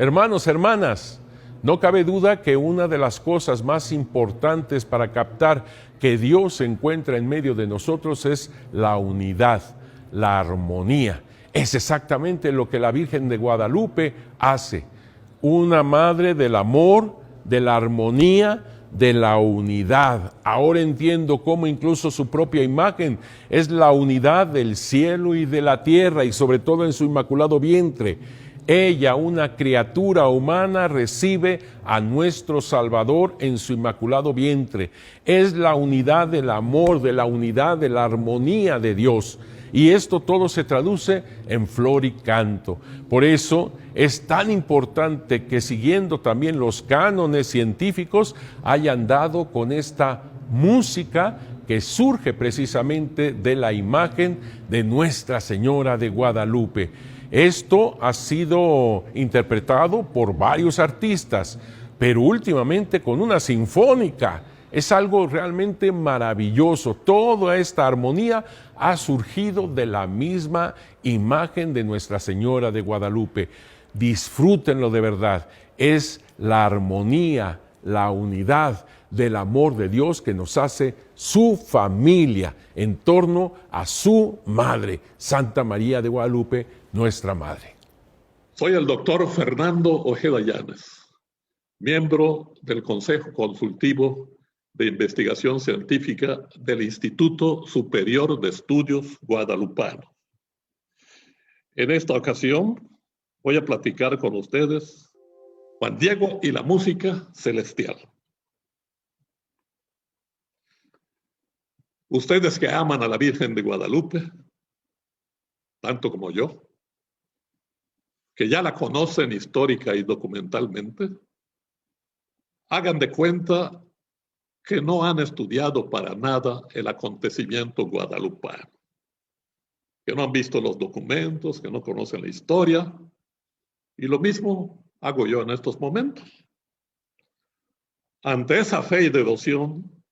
Hermanos, hermanas, no cabe duda que una de las cosas más importantes para captar que Dios se encuentra en medio de nosotros es la unidad, la armonía. Es exactamente lo que la Virgen de Guadalupe hace. Una madre del amor, de la armonía, de la unidad. Ahora entiendo cómo incluso su propia imagen es la unidad del cielo y de la tierra, y sobre todo en su inmaculado vientre. Ella, una criatura humana, recibe a nuestro Salvador en su inmaculado vientre. Es la unidad del amor, de la unidad, de la armonía de Dios. Y esto todo se traduce en flor y canto. Por eso es tan importante que, siguiendo también los cánones científicos, hayan dado con esta música que surge precisamente de la imagen de Nuestra Señora de Guadalupe. Esto ha sido interpretado por varios artistas, pero últimamente con una sinfónica. Es algo realmente maravilloso. Toda esta armonía ha surgido de la misma imagen de Nuestra Señora de Guadalupe. Disfrútenlo de verdad. Es la armonía, la unidad del amor de Dios que nos hace su familia en torno a su madre, Santa María de Guadalupe, nuestra madre. Soy el doctor Fernando Ojeda Llanes, miembro del Consejo Consultivo de Investigación Científica del Instituto Superior de Estudios Guadalupano. En esta ocasión voy a platicar con ustedes Juan Diego y la música celestial. Ustedes que aman a la Virgen de Guadalupe, tanto como yo, que ya la conocen histórica y documentalmente, hagan de cuenta que no han estudiado para nada el acontecimiento guadalupano, que no han visto los documentos, que no conocen la historia, y lo mismo hago yo en estos momentos. Ante esa fe y devoción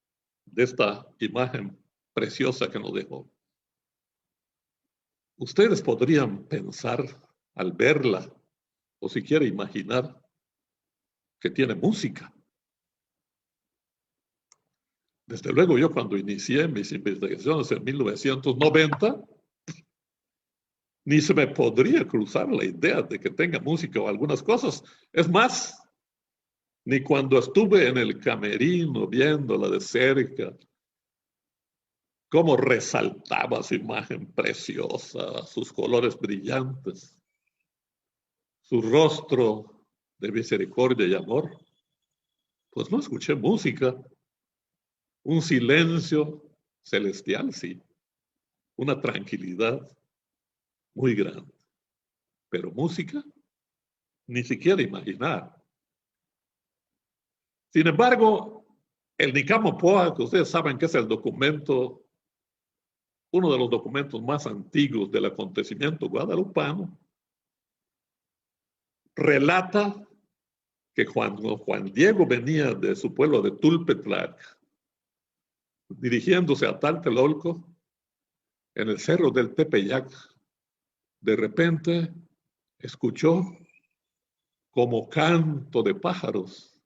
de esta imagen preciosa que nos dejó, ustedes podrían pensar al verla, o siquiera imaginar, que tiene música. Desde luego, yo cuando inicié mis investigaciones en 1990, ni se me podría cruzar la idea de que tenga música o algunas cosas. Es más, ni cuando estuve en el camerino viéndola de cerca, cómo resaltaba su imagen preciosa, sus colores brillantes, su rostro de misericordia y amor, pues no escuché música. Un silencio celestial, sí. Una tranquilidad muy grande. Pero música, ni siquiera imaginar. Sin embargo, el Nicamo Poa, que ustedes saben que es el documento, uno de los documentos más antiguos del acontecimiento guadalupano, relata que cuando Juan Diego venía de su pueblo de Tulpetlac, dirigiéndose a Tlatelolco, en el cerro del Tepeyac, de repente escuchó como canto de pájaros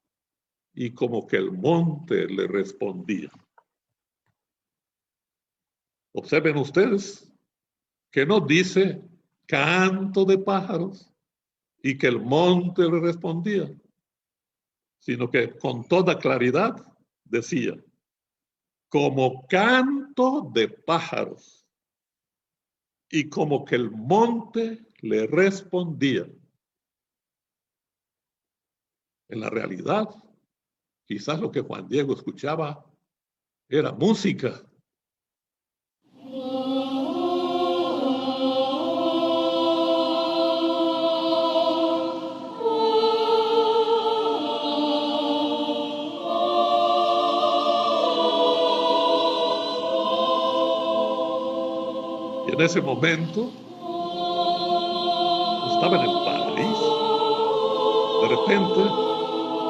y como que el monte le respondía. Observen ustedes que no dice canto de pájaros y que el monte le respondía, sino que con toda claridad decía, como canto de pájaros, y como que el monte le respondía. En la realidad, quizás lo que Juan Diego escuchaba era música. En ese momento estaba en el paraíso. De repente,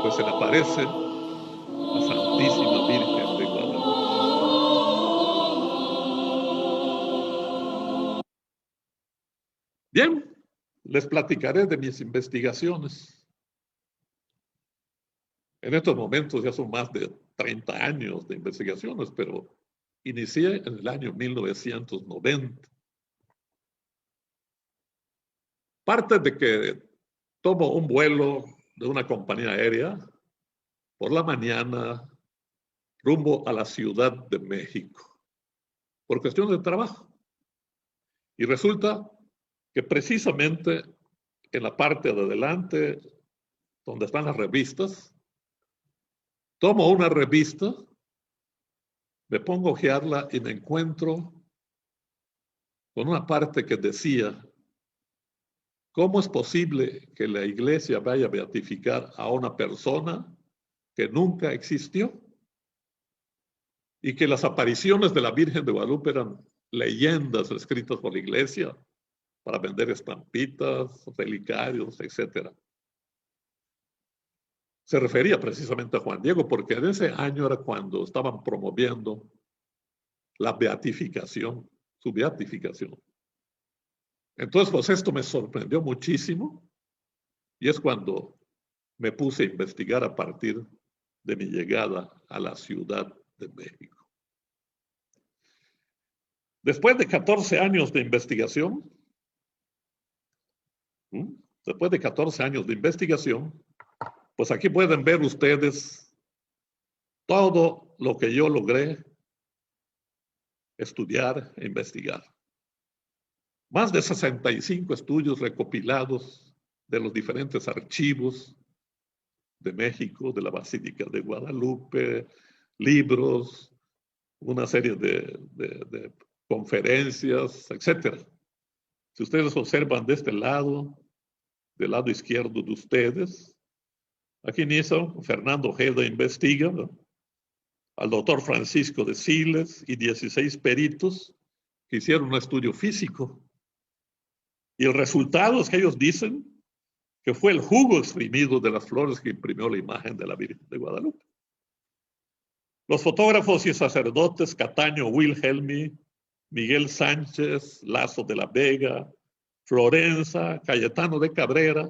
pues se le aparece la Santísima Virgen de Guadalupe. Bien, les platicaré de mis investigaciones. En estos momentos ya son más de 30 años de investigaciones, pero inicié en el año 1990. Parte de que tomo un vuelo de una compañía aérea por la mañana rumbo a la Ciudad de México por cuestión de trabajo. Y resulta que precisamente en la parte de adelante, donde están las revistas, tomo una revista, me pongo a hojearla y me encuentro con una parte que decía: ¿cómo es posible que la iglesia vaya a beatificar a una persona que nunca existió? Y que las apariciones de la Virgen de Guadalupe eran leyendas escritas por la iglesia para vender estampitas, relicarios, etc. Se refería precisamente a Juan Diego, porque en ese año era cuando estaban promoviendo la beatificación, su beatificación. Entonces, pues esto me sorprendió muchísimo y es cuando me puse a investigar a partir de mi llegada a la Ciudad de México. Después de 14 años de investigación, pues aquí pueden ver ustedes todo lo que yo logré estudiar e investigar. Más de 65 estudios recopilados de los diferentes archivos de México, de la Basílica de Guadalupe, libros, una serie de conferencias, etc. Si ustedes observan de este lado, del lado izquierdo de ustedes, aquí inicia Fernando Ojeda investiga, ¿no?, al doctor Francisco de Siles y 16 peritos que hicieron un estudio físico. Y el resultado es que ellos dicen que fue el jugo exprimido de las flores que imprimió la imagen de la Virgen de Guadalupe. Los fotógrafos y sacerdotes Cataño Wilhelmi, Miguel Sánchez, Lazo de la Vega, Florenza, Cayetano de Cabrera,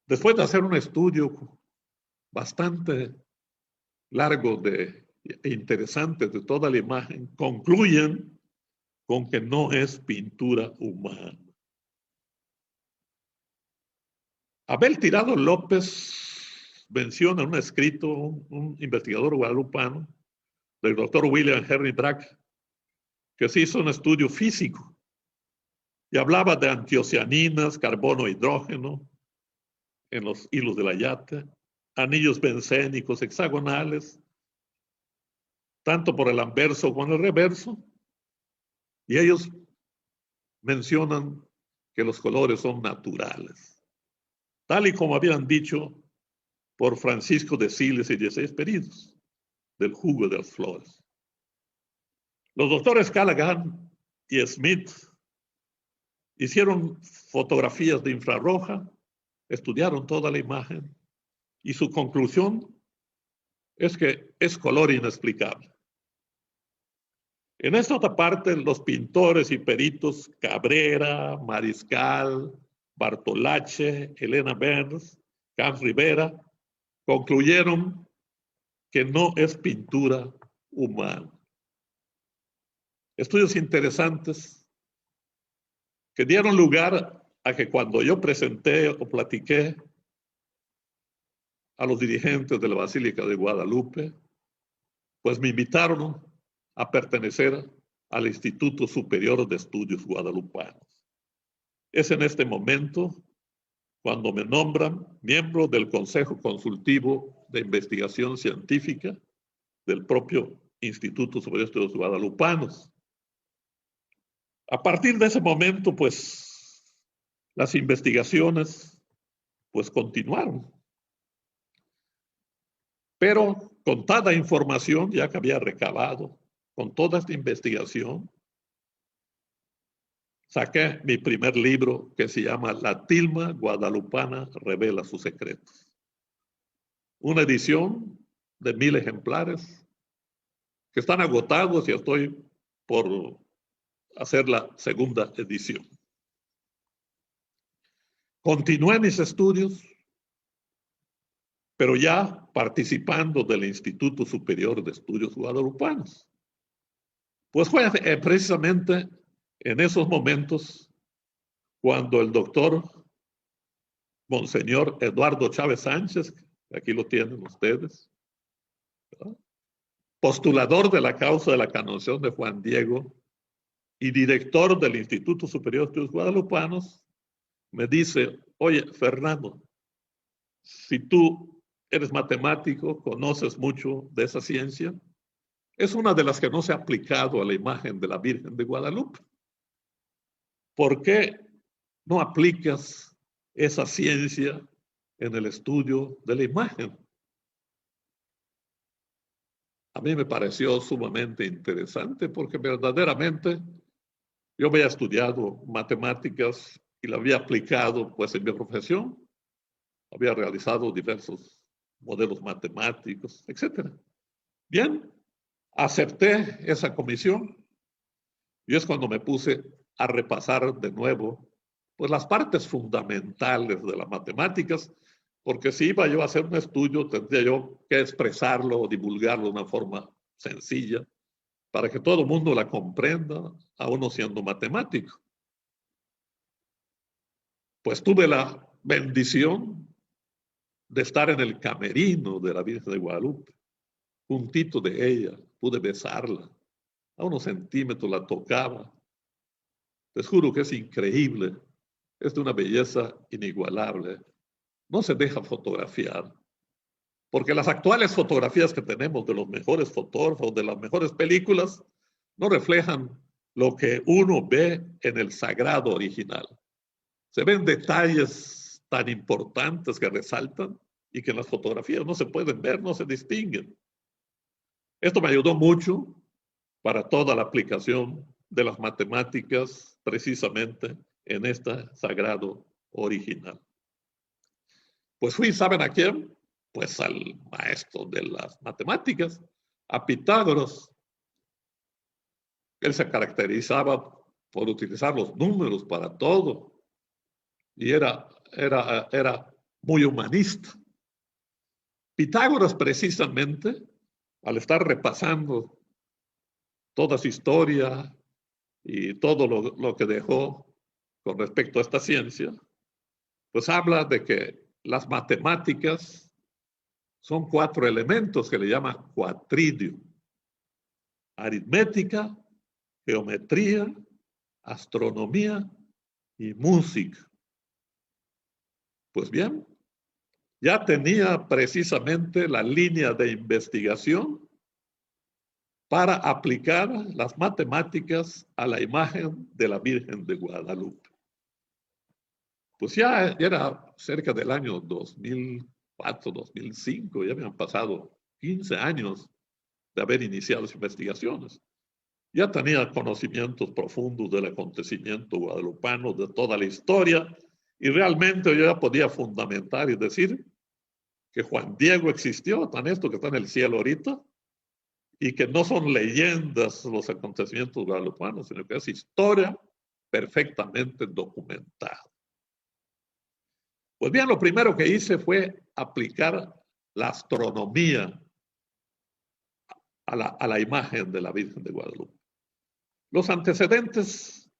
después de hacer un estudio bastante largo e interesante de toda la imagen, concluyen con que no es pintura humana. Abel Tirado López menciona en un escrito, un investigador guadalupano, del doctor William Henry Bragg, que se hizo un estudio físico y hablaba de antiocianinas, carbono, hidrógeno en los hilos de la llanta, anillos bencénicos hexagonales, tanto por el anverso como el reverso, y ellos mencionan que los colores son naturales, tal y como habían dicho por Francisco de Siles y 16 peritos del jugo de las flores. Los doctores Callaghan y Smith hicieron fotografías de infrarroja, estudiaron toda la imagen y su conclusión es que es color inexplicable. En esta otra parte, los pintores y peritos Cabrera, Mariscal, Bartolache, Elena Burns, Camps Rivera, concluyeron que no es pintura humana. Estudios interesantes que dieron lugar a que cuando yo presenté o platiqué a los dirigentes de la Basílica de Guadalupe, pues me invitaron a pertenecer al Instituto Superior de Estudios Guadalupanos. Es en este momento cuando me nombran miembro del Consejo Consultivo de Investigación Científica del propio Instituto Superior de Estudios Guadalupanos. A partir de ese momento, pues, las investigaciones, pues, continuaron. Pero con toda información ya que había recabado, con toda esta investigación, saqué mi primer libro que se llama La tilma guadalupana revela sus secretos. Una edición de 1000 ejemplares que están agotados y estoy por hacer la segunda edición. Continué mis estudios pero ya participando del Instituto Superior de Estudios Guadalupanos. Pues fue precisamente en esos momentos cuando el doctor Monseñor Eduardo Chávez Sánchez, aquí lo tienen ustedes, ¿verdad?, postulador de la causa de la canonización de Juan Diego y director del Instituto Superior de Estudios Guadalupanos, me dice: oye, Fernando, si tú eres matemático, conoces mucho de esa ciencia, es una de las que no se ha aplicado a la imagen de la Virgen de Guadalupe. ¿Por qué no aplicas esa ciencia en el estudio de la imagen? A mí me pareció sumamente interesante porque verdaderamente yo había estudiado matemáticas y la había aplicado pues en mi profesión. Había realizado diversos modelos matemáticos, etc. Bien, acepté esa comisión y es cuando me puse a repasar de nuevo pues las partes fundamentales de las matemáticas, porque si iba yo a hacer un estudio, tendría yo que expresarlo o divulgarlo de una forma sencilla para que todo el mundo la comprenda, aún no siendo matemático. Pues tuve la bendición de estar en el camerino de la Virgen de Guadalupe, juntito de ella, pude besarla, a unos centímetros la tocaba. Les juro que es increíble, es de una belleza inigualable. No se deja fotografiar, porque las actuales fotografías que tenemos de los mejores fotógrafos, de las mejores películas, no reflejan lo que uno ve en el sagrado original. Se ven detalles tan importantes que resaltan y que en las fotografías no se pueden ver, no se distinguen. Esto me ayudó mucho para toda la aplicación de las matemáticas precisamente en este sagrado original. Pues fui, ¿saben a quién? Pues al maestro de las matemáticas, a Pitágoras. Él se caracterizaba por utilizar los números para todo y era muy humanista. Pitágoras precisamente, al estar repasando toda su historia y todo lo que dejó con respecto a esta ciencia, pues habla de que las matemáticas son 4 elementos que le llama cuatridio: aritmética, geometría, astronomía y música. Pues bien, ya tenía precisamente la línea de investigación para aplicar las matemáticas a la imagen de la Virgen de Guadalupe. Pues ya era cerca del año 2004, 2005, ya habían pasado 15 años de haber iniciado las investigaciones. Ya tenía conocimientos profundos del acontecimiento guadalupano, de toda la historia, y realmente yo ya podía fundamentar y decir que Juan Diego existió, tan esto que está en el cielo ahorita, y que no son leyendas los acontecimientos guadalupanos, sino que es historia perfectamente documentada. Pues bien, lo primero que hice fue aplicar la astronomía a la imagen de la Virgen de Guadalupe. Los antecedentes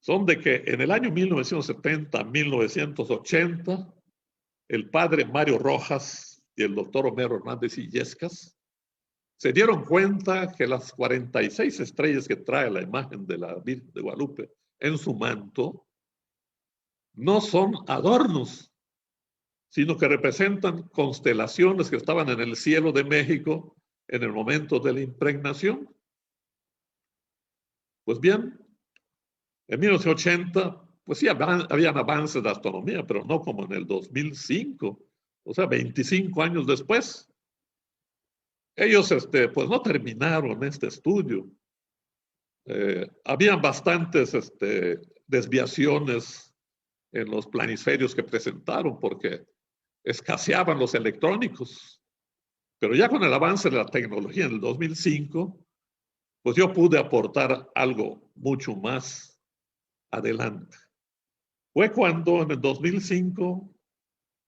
son de que en el año 1970-1980, el padre Mario Rojas y el doctor Homero Hernández Illescas se dieron cuenta que las 46 estrellas que trae la imagen de la Virgen de Guadalupe en su manto no son adornos, sino que representan constelaciones que estaban en el cielo de México en el momento de la impregnación. Pues bien, en 1980, pues sí, habían avances de astronomía, pero no como en el 2005, o sea, 25 años después. Ellos, pues no terminaron este estudio. Habían bastantes desviaciones en los planisferios que presentaron porque escaseaban los electrónicos. Pero ya con el avance de la tecnología en el 2005, pues yo pude aportar algo mucho más adelante. Fue cuando en el 2005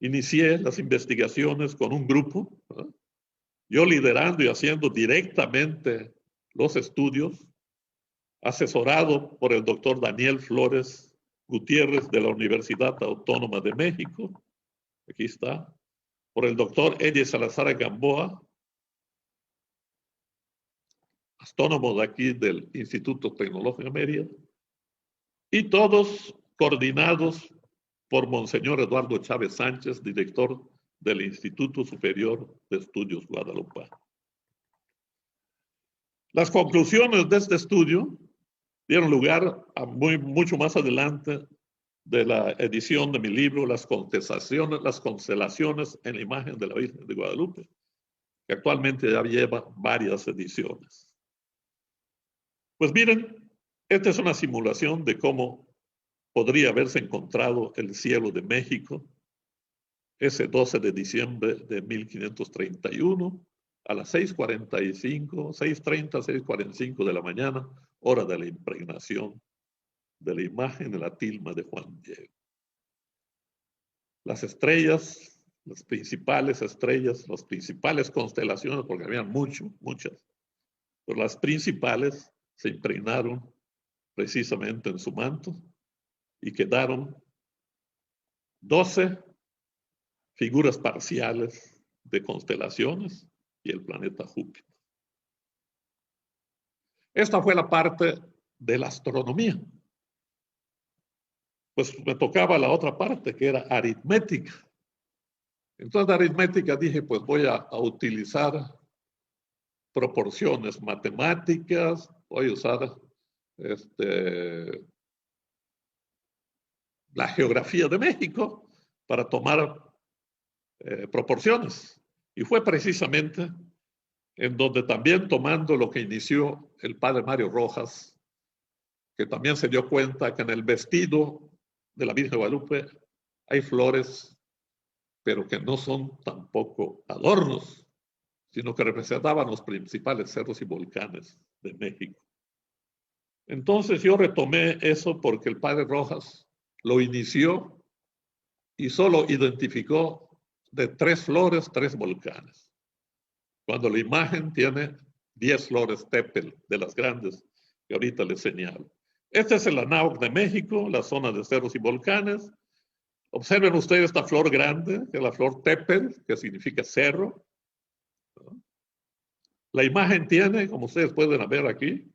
inicié las investigaciones con un grupo, ¿verdad? Yo liderando y haciendo directamente los estudios, asesorado por el doctor Daniel Flores Gutiérrez de la Universidad Autónoma de México, aquí está, por el doctor Eddie Salazar Gamboa, astrónomo de aquí del Instituto Tecnológico de Mérida, y todos coordinados por Monseñor Eduardo Chávez Sánchez, director del Instituto Superior de Estudios Guadalupe. Las conclusiones de este estudio dieron lugar a mucho más adelante de la edición de mi libro, las constelaciones en la imagen de la Virgen de Guadalupe, que actualmente ya lleva varias ediciones. Pues miren, esta es una simulación de cómo podría haberse encontrado el cielo de México ese 12 de diciembre de 1531 a las 6:45, 6:30, 6:45 de la mañana, hora de la impregnación de la imagen de la tilma de Juan Diego. Las estrellas, las principales estrellas, las principales constelaciones, porque había muchas, pero las principales se impregnaron precisamente en su manto y quedaron 12 figuras parciales de constelaciones y el planeta Júpiter. Esta fue la parte de la astronomía. Pues me tocaba la otra parte, que era aritmética. Entonces, de aritmética dije, pues voy a utilizar proporciones matemáticas, voy a usar la geografía de México para tomar proporciones. Y fue precisamente en donde también tomando lo que inició el padre Mario Rojas, que también se dio cuenta que en el vestido de la Virgen de Guadalupe hay flores, pero que no son tampoco adornos, sino que representaban los principales cerros y volcanes de México. Entonces yo retomé eso porque el padre Rojas lo inició y solo identificó de 3 flores, 3 volcanes. Cuando la imagen tiene 10 flores tepel de las grandes que ahorita les señalo. Este es el Anáhuac de México, la zona de cerros y volcanes. Observen ustedes esta flor grande, que es la flor tepel, que significa cerro. La imagen tiene, como ustedes pueden ver aquí,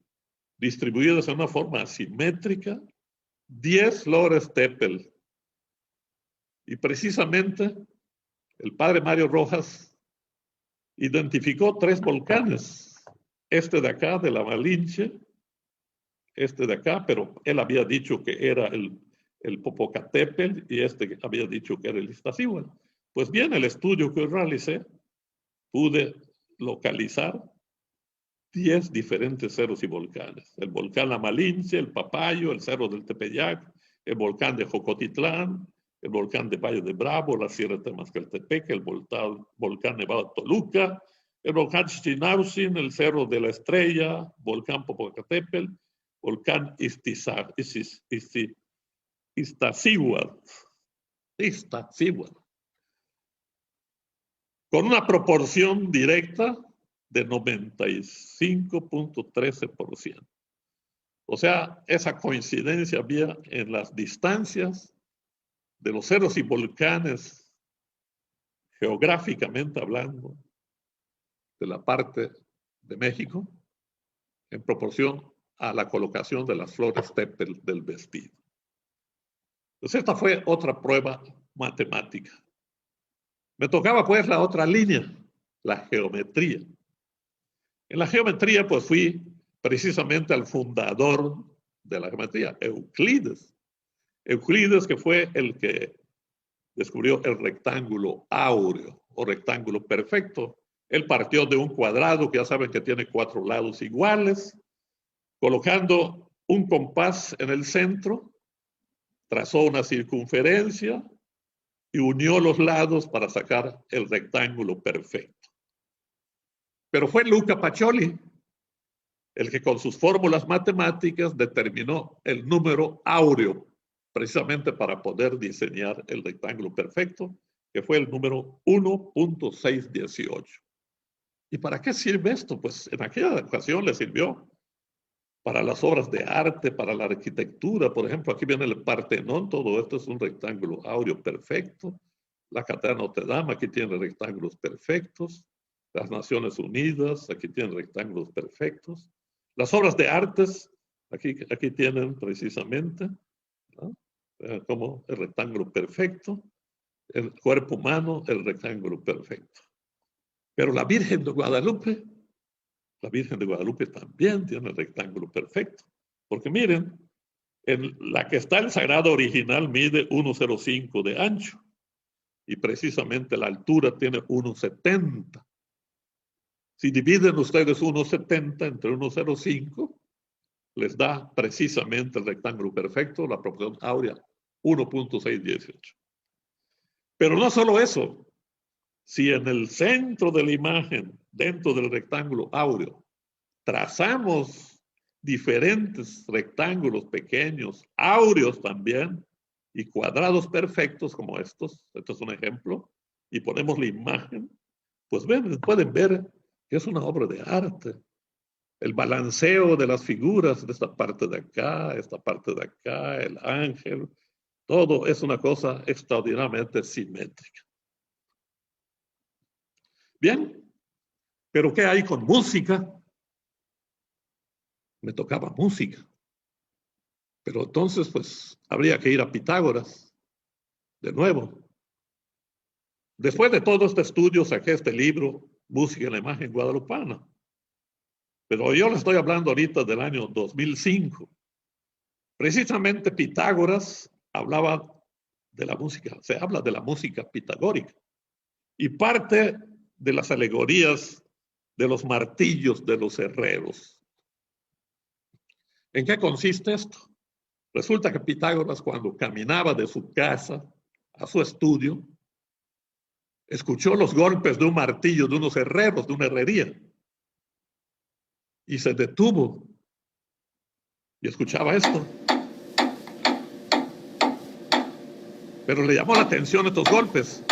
distribuidas de una forma asimétrica, 10 flores tepel. Y precisamente el padre Mario Rojas identificó 3 volcanes. Este de acá, de la Malinche, este de acá, pero él había dicho que era el Popocatépetl y este había dicho que era el Iztaccíhuatl. Pues bien, el estudio que realicé, pude localizar 10 diferentes cerros y volcanes. El volcán La Malinche, el Papayo, el Cerro del Tepeyac, el volcán de Jocotitlán, el volcán de Valle de Bravo, la Sierra de Temascaltepec, el volcán Nevado de Toluca, el volcán Chichinautzin, el Cerro de la Estrella, volcán Popocatépetl, volcán Iztaccíhuatl, con una proporción directa de 95.13%. O sea, esa coincidencia había en las distancias de los cerros y volcanes, geográficamente hablando, de la parte de México, en proporción a la colocación de las flores tepel del vestido. Pues esta fue otra prueba matemática. Me tocaba pues la otra línea, la geometría. En la geometría pues fui precisamente al fundador de la geometría, Euclides. Euclides, que fue el que descubrió el rectángulo áureo o rectángulo perfecto. Él partió de un cuadrado que ya saben que tiene 4 lados iguales, colocando un compás en el centro, trazó una circunferencia y unió los lados para sacar el rectángulo perfecto. Pero fue Luca Pacioli el que con sus fórmulas matemáticas determinó el número áureo, precisamente para poder diseñar el rectángulo perfecto, que fue el número 1.618. ¿Y para qué sirve esto? Pues en aquella ocasión le sirvió para las obras de arte, para la arquitectura. Por ejemplo, aquí viene el Partenón, todo esto es un rectángulo áureo perfecto. La Catedral de Notre Dame, aquí tiene rectángulos perfectos. Las Naciones Unidas, aquí tienen rectángulos perfectos. Las obras de artes, aquí tienen precisamente, ¿no?, como el rectángulo perfecto. El cuerpo humano, el rectángulo perfecto. Pero la Virgen de Guadalupe también tiene el rectángulo perfecto. Porque miren, en la que está el sagrado original mide 1,05 de ancho. Y precisamente la altura tiene 1,70. Si dividen ustedes 1,70 entre 1,05, les da precisamente el rectángulo perfecto, la proporción áurea 1.618. Pero no solo eso. Si en el centro de la imagen, dentro del rectángulo áureo, trazamos diferentes rectángulos pequeños, áureos también, y cuadrados perfectos como estos, esto es un ejemplo, y ponemos la imagen, pues pueden ver que es una obra de arte. El balanceo de las figuras de esta parte de acá, el ángel, todo es una cosa extraordinariamente simétrica. Bien, pero ¿qué hay con música? Me tocaba música. Pero entonces, pues, habría que ir a Pitágoras de nuevo. Después de todo este estudio, saqué este libro, Música en la Imagen Guadalupana. Pero yo le estoy hablando ahorita del año 2005. Precisamente Pitágoras hablaba de la música, se habla de la música pitagórica. Y parte de las alegorías de los martillos de los herreros. ¿En qué consiste esto? Resulta que Pitágoras, cuando caminaba de su casa a su estudio, escuchó los golpes de un martillo de unos herreros, de una herrería, y se detuvo y escuchaba esto. Pero le llamó la atención estos golpes.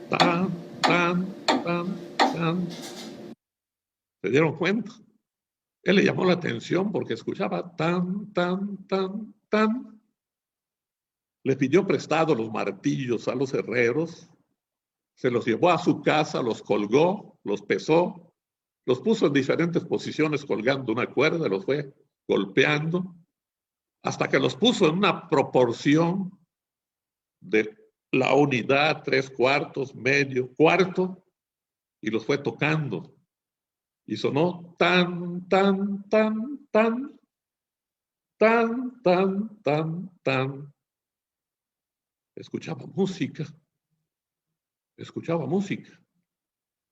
Tan, tan, tan, tan. ¿Se dieron cuenta? Él le llamó la atención porque escuchaba tan, tan, tan, tan. Le pidió prestado los martillos a los herreros, se los llevó a su casa, los colgó, los pesó, los puso en diferentes posiciones colgando una cuerda, los fue golpeando, hasta que los puso en una proporción de la unidad, 3/4, medio, cuarto, y los fue tocando. Y sonó tan, tan, tan, tan, tan, tan, tan, tan. Escuchaba música.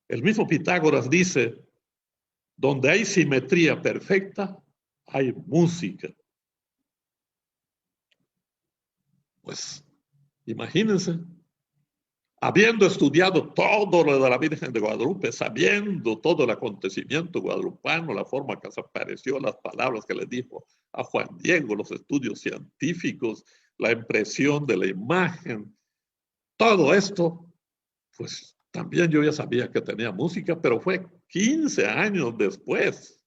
El mismo Pitágoras dice, donde hay simetría perfecta, hay música. Pues, imagínense, habiendo estudiado todo lo de la Virgen de Guadalupe, sabiendo todo el acontecimiento guadalupano, la forma que se apareció, las palabras que le dijo a Juan Diego, los estudios científicos, la impresión de la imagen, todo esto, pues también yo ya sabía que tenía música, pero fue 15 años después.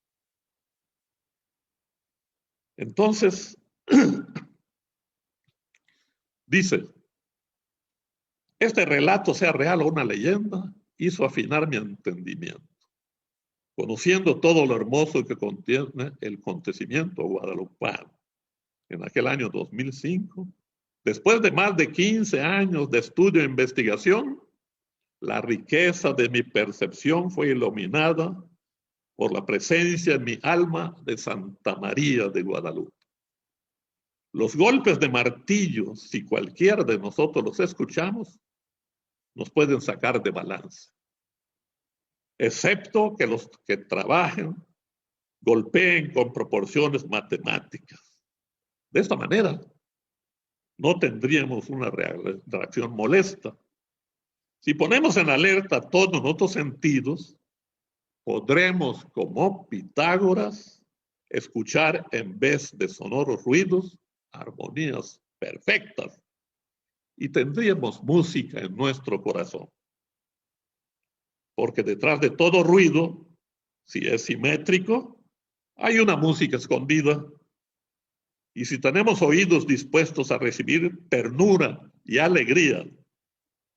Entonces, dice, este relato, sea real o una leyenda, hizo afinar mi entendimiento, conociendo todo lo hermoso que contiene el acontecimiento guadalupano. En aquel año 2005, después de más de 15 años de estudio e investigación, la riqueza de mi percepción fue iluminada por la presencia en mi alma de Santa María de Guadalupe. Los golpes de martillo, si cualquiera de nosotros los escuchamos, nos pueden sacar de balance. Excepto que los que trabajen golpeen con proporciones matemáticas. De esta manera, no tendríamos una reacción molesta. Si ponemos en alerta todos nuestros sentidos, podremos, como Pitágoras, escuchar en vez de sonoros ruidos, armonías perfectas y tendríamos música en nuestro corazón. Porque detrás de todo ruido, si es simétrico, hay una música escondida. Y si tenemos oídos dispuestos a recibir ternura y alegría,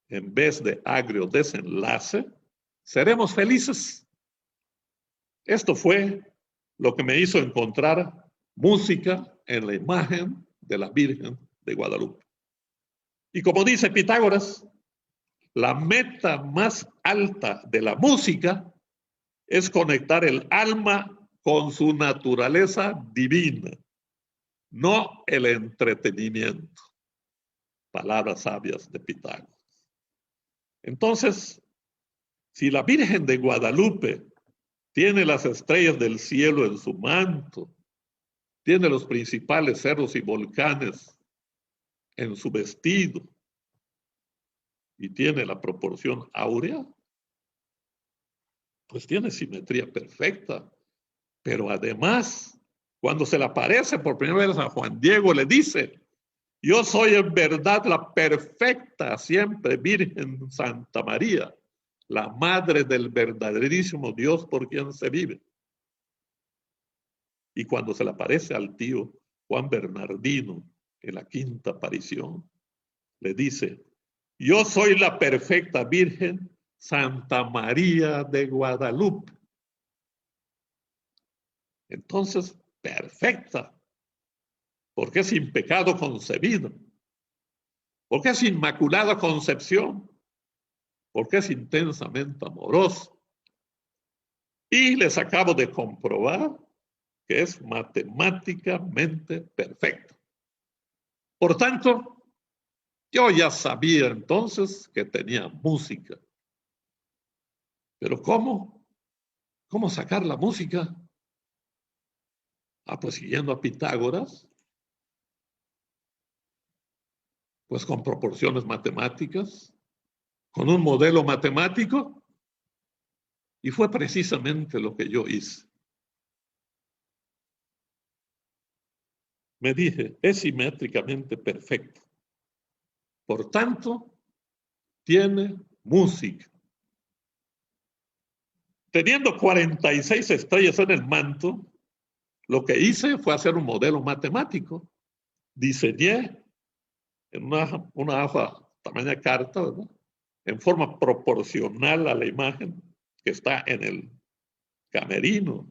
en vez de agrio desenlace, seremos felices. Esto fue lo que me hizo encontrar música en la imagen de la Virgen de Guadalupe. Y como dice Pitágoras, la meta más alta de la música es conectar el alma con su naturaleza divina, no el entretenimiento. Palabras sabias de Pitágoras. Entonces, si la Virgen de Guadalupe tiene las estrellas del cielo en su manto, tiene los principales cerros y volcanes en su vestido y tiene la proporción áurea, pues tiene simetría perfecta. Pero además, cuando se le aparece por primera vez a Juan Diego, le dice: yo soy en verdad la perfecta, siempre Virgen Santa María, la madre del verdaderísimo Dios por quien se vive. Y cuando se le aparece al tío Juan Bernardino en la quinta aparición, le dice: yo soy la perfecta Virgen Santa María de Guadalupe. Entonces, perfecta, porque es sin pecado concebido, porque es inmaculada concepción, porque es intensamente amoroso. Y les acabo de comprobar que es matemáticamente perfecto. Por tanto, yo ya sabía entonces que tenía música. Pero ¿cómo? ¿Cómo sacar la música? Ah, pues siguiendo a Pitágoras, pues con proporciones matemáticas, con un modelo matemático, y fue precisamente lo que yo hice. Me dije, es simétricamente perfecto. Por tanto, tiene música. Teniendo 46 estrellas en el manto, lo que hice fue hacer un modelo matemático. Diseñé en una hoja tamaña carta, ¿verdad?, en forma proporcional a la imagen que está en el camerino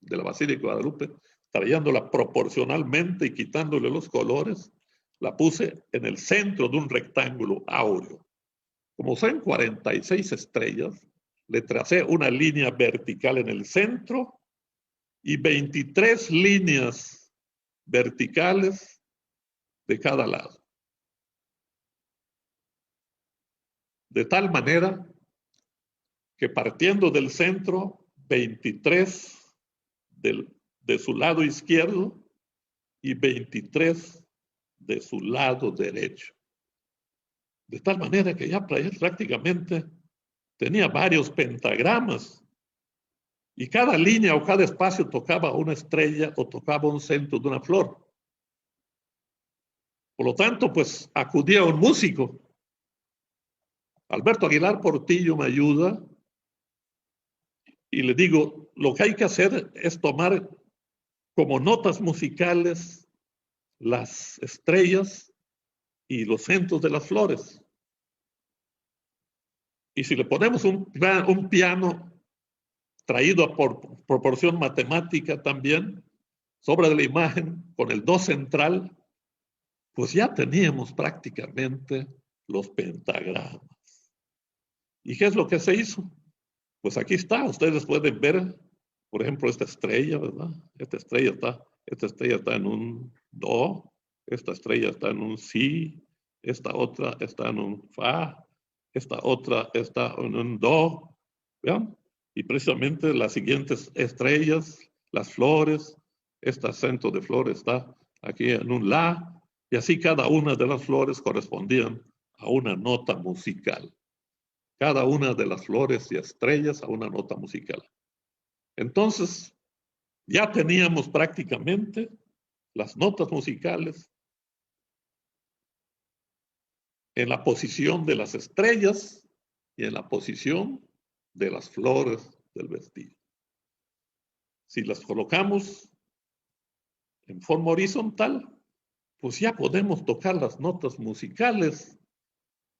de la Basílica de Guadalupe, trayéndola proporcionalmente y quitándole los colores, la puse en el centro de un rectángulo áureo. Como son 46 estrellas, le tracé una línea vertical en el centro y 23 líneas verticales de cada lado. De tal manera que partiendo del centro, 23 de su lado izquierdo y 23 de su lado derecho. De tal manera que ya prácticamente tenía varios pentagramas y cada línea o cada espacio tocaba una estrella o tocaba un centro de una flor. Por lo tanto, pues acudí a un músico. Alberto Aguilar Portillo me ayuda y le digo, lo que hay que hacer es tomar como notas musicales las estrellas y los centros de las flores. Y si le ponemos un piano traído a por proporción matemática también, sobre la imagen, con el do central, pues ya teníamos prácticamente los pentagramas. ¿Y qué es lo que se hizo? Pues aquí está, ustedes pueden ver, por ejemplo, esta estrella, ¿verdad? Esta estrella está en un do, esta estrella está en un si, esta otra está en un fa, esta otra está en un do, ¿vean? Y precisamente las siguientes estrellas, las flores, este centro de flores está aquí en un la, y así cada una de las flores correspondían a una nota musical. Cada una de las flores y estrellas a una nota musical. Entonces, ya teníamos prácticamente las notas musicales en la posición de las estrellas y en la posición de las flores del vestido. Si las colocamos en forma horizontal, pues ya podemos tocar las notas musicales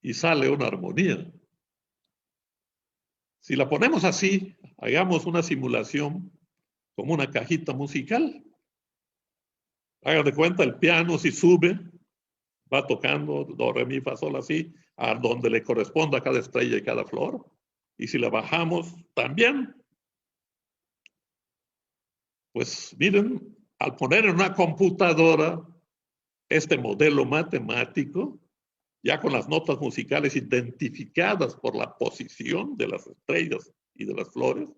y sale una armonía. Si la ponemos así, hagamos una simulación como una cajita musical. Hagan de cuenta, el piano si sube, va tocando do, re, mi, fa, sol, así, a donde le corresponda a cada estrella y cada flor. Y si la bajamos, también. Pues miren, al poner en una computadora este modelo matemático, ya con las notas musicales identificadas por la posición de las estrellas y de las flores,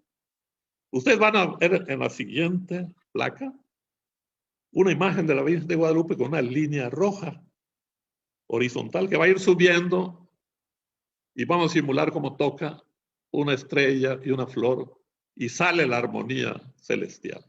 ustedes van a ver en la siguiente placa una imagen de la Virgen de Guadalupe con una línea roja horizontal que va a ir subiendo y vamos a simular cómo toca una estrella y una flor y sale la armonía celestial.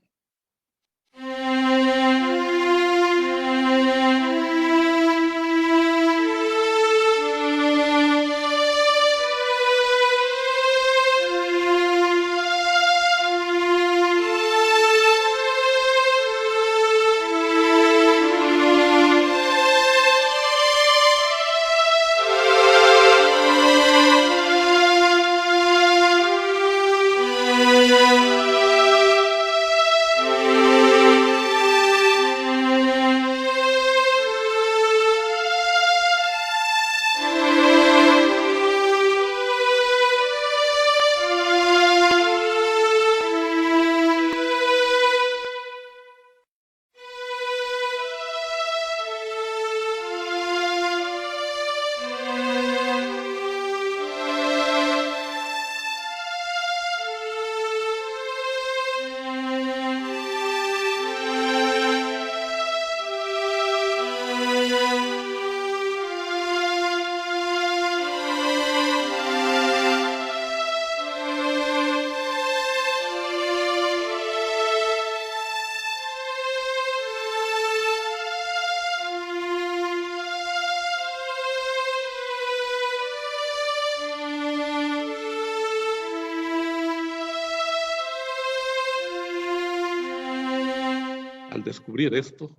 Al descubrir esto,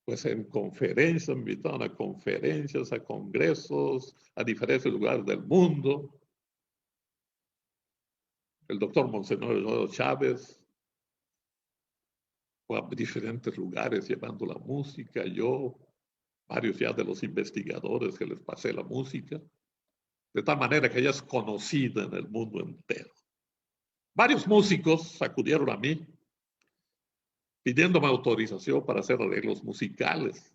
pues en conferencias, me invitaron a conferencias, a congresos, a diferentes lugares del mundo. El doctor Monseñor Eduardo Chávez fue a diferentes lugares llevando la música, yo, varios ya de los investigadores que les pasé la música, de tal manera que ella es conocida en el mundo entero. Varios músicos acudieron a mí pidiéndome autorización para hacer arreglos musicales.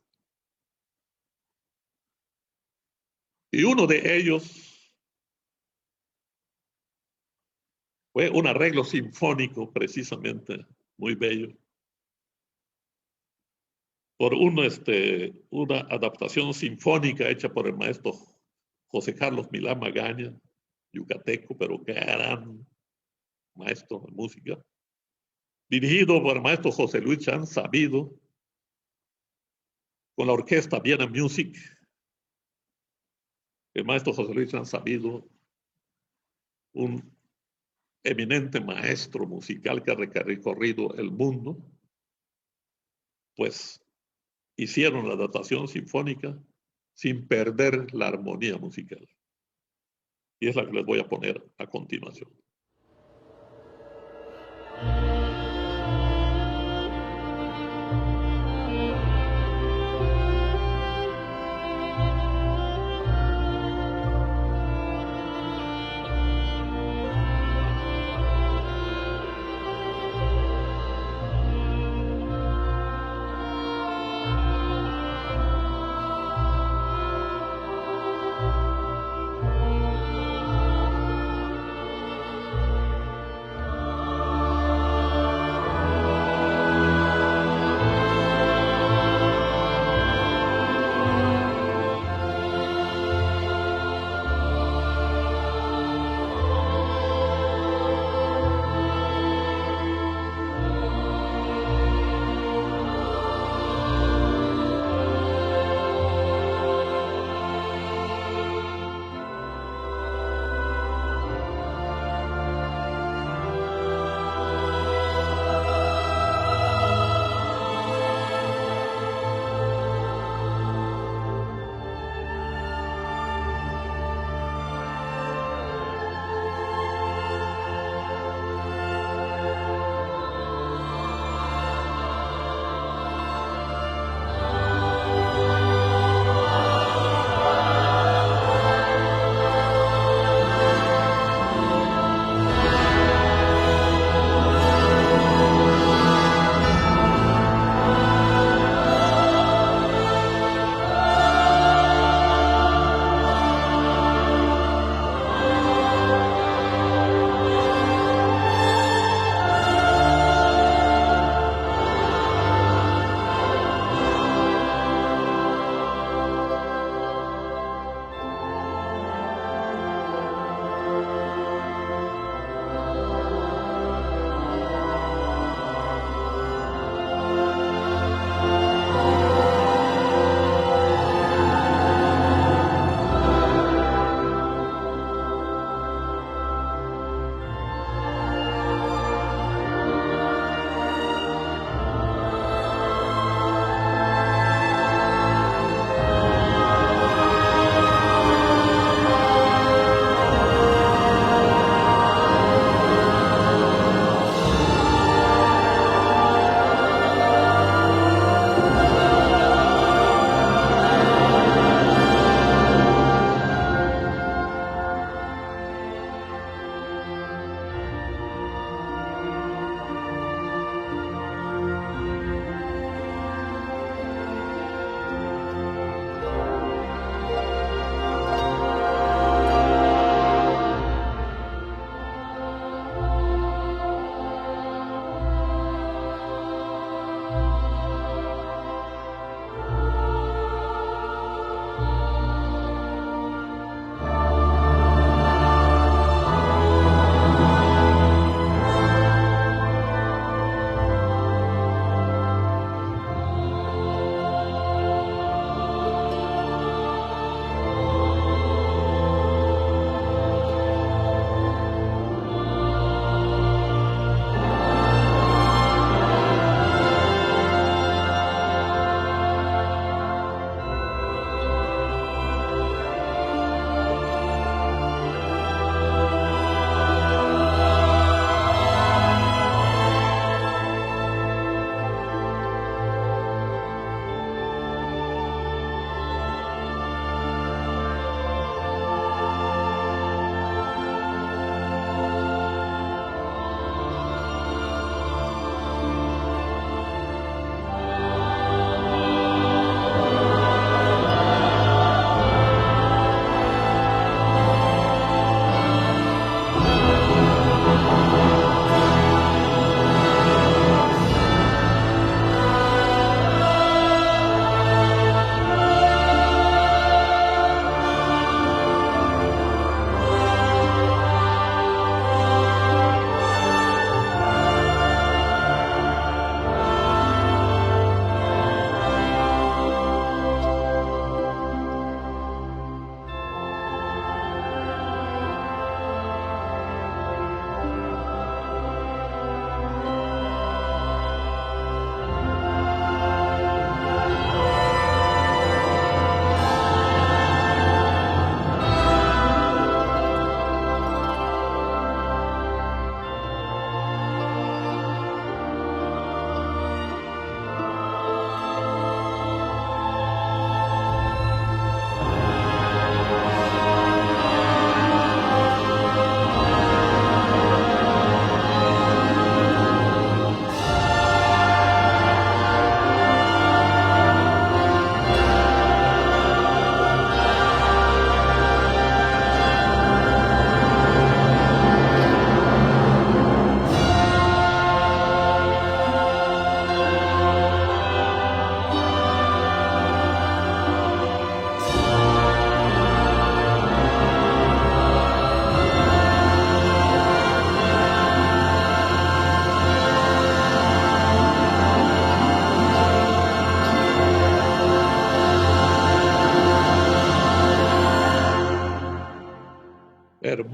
Y uno de ellos fue un arreglo sinfónico, precisamente, muy bello, por una adaptación sinfónica hecha por el maestro José Carlos Milán Magaña, yucateco, pero gran maestro de música, dirigido por el maestro José Luis Chan Sabido, con la orquesta Viena Music. El maestro José Luis Chan Sabido, un eminente maestro musical que ha recorrido el mundo, pues hicieron la adaptación sinfónica sin perder la armonía musical. Y es la que les voy a poner a continuación.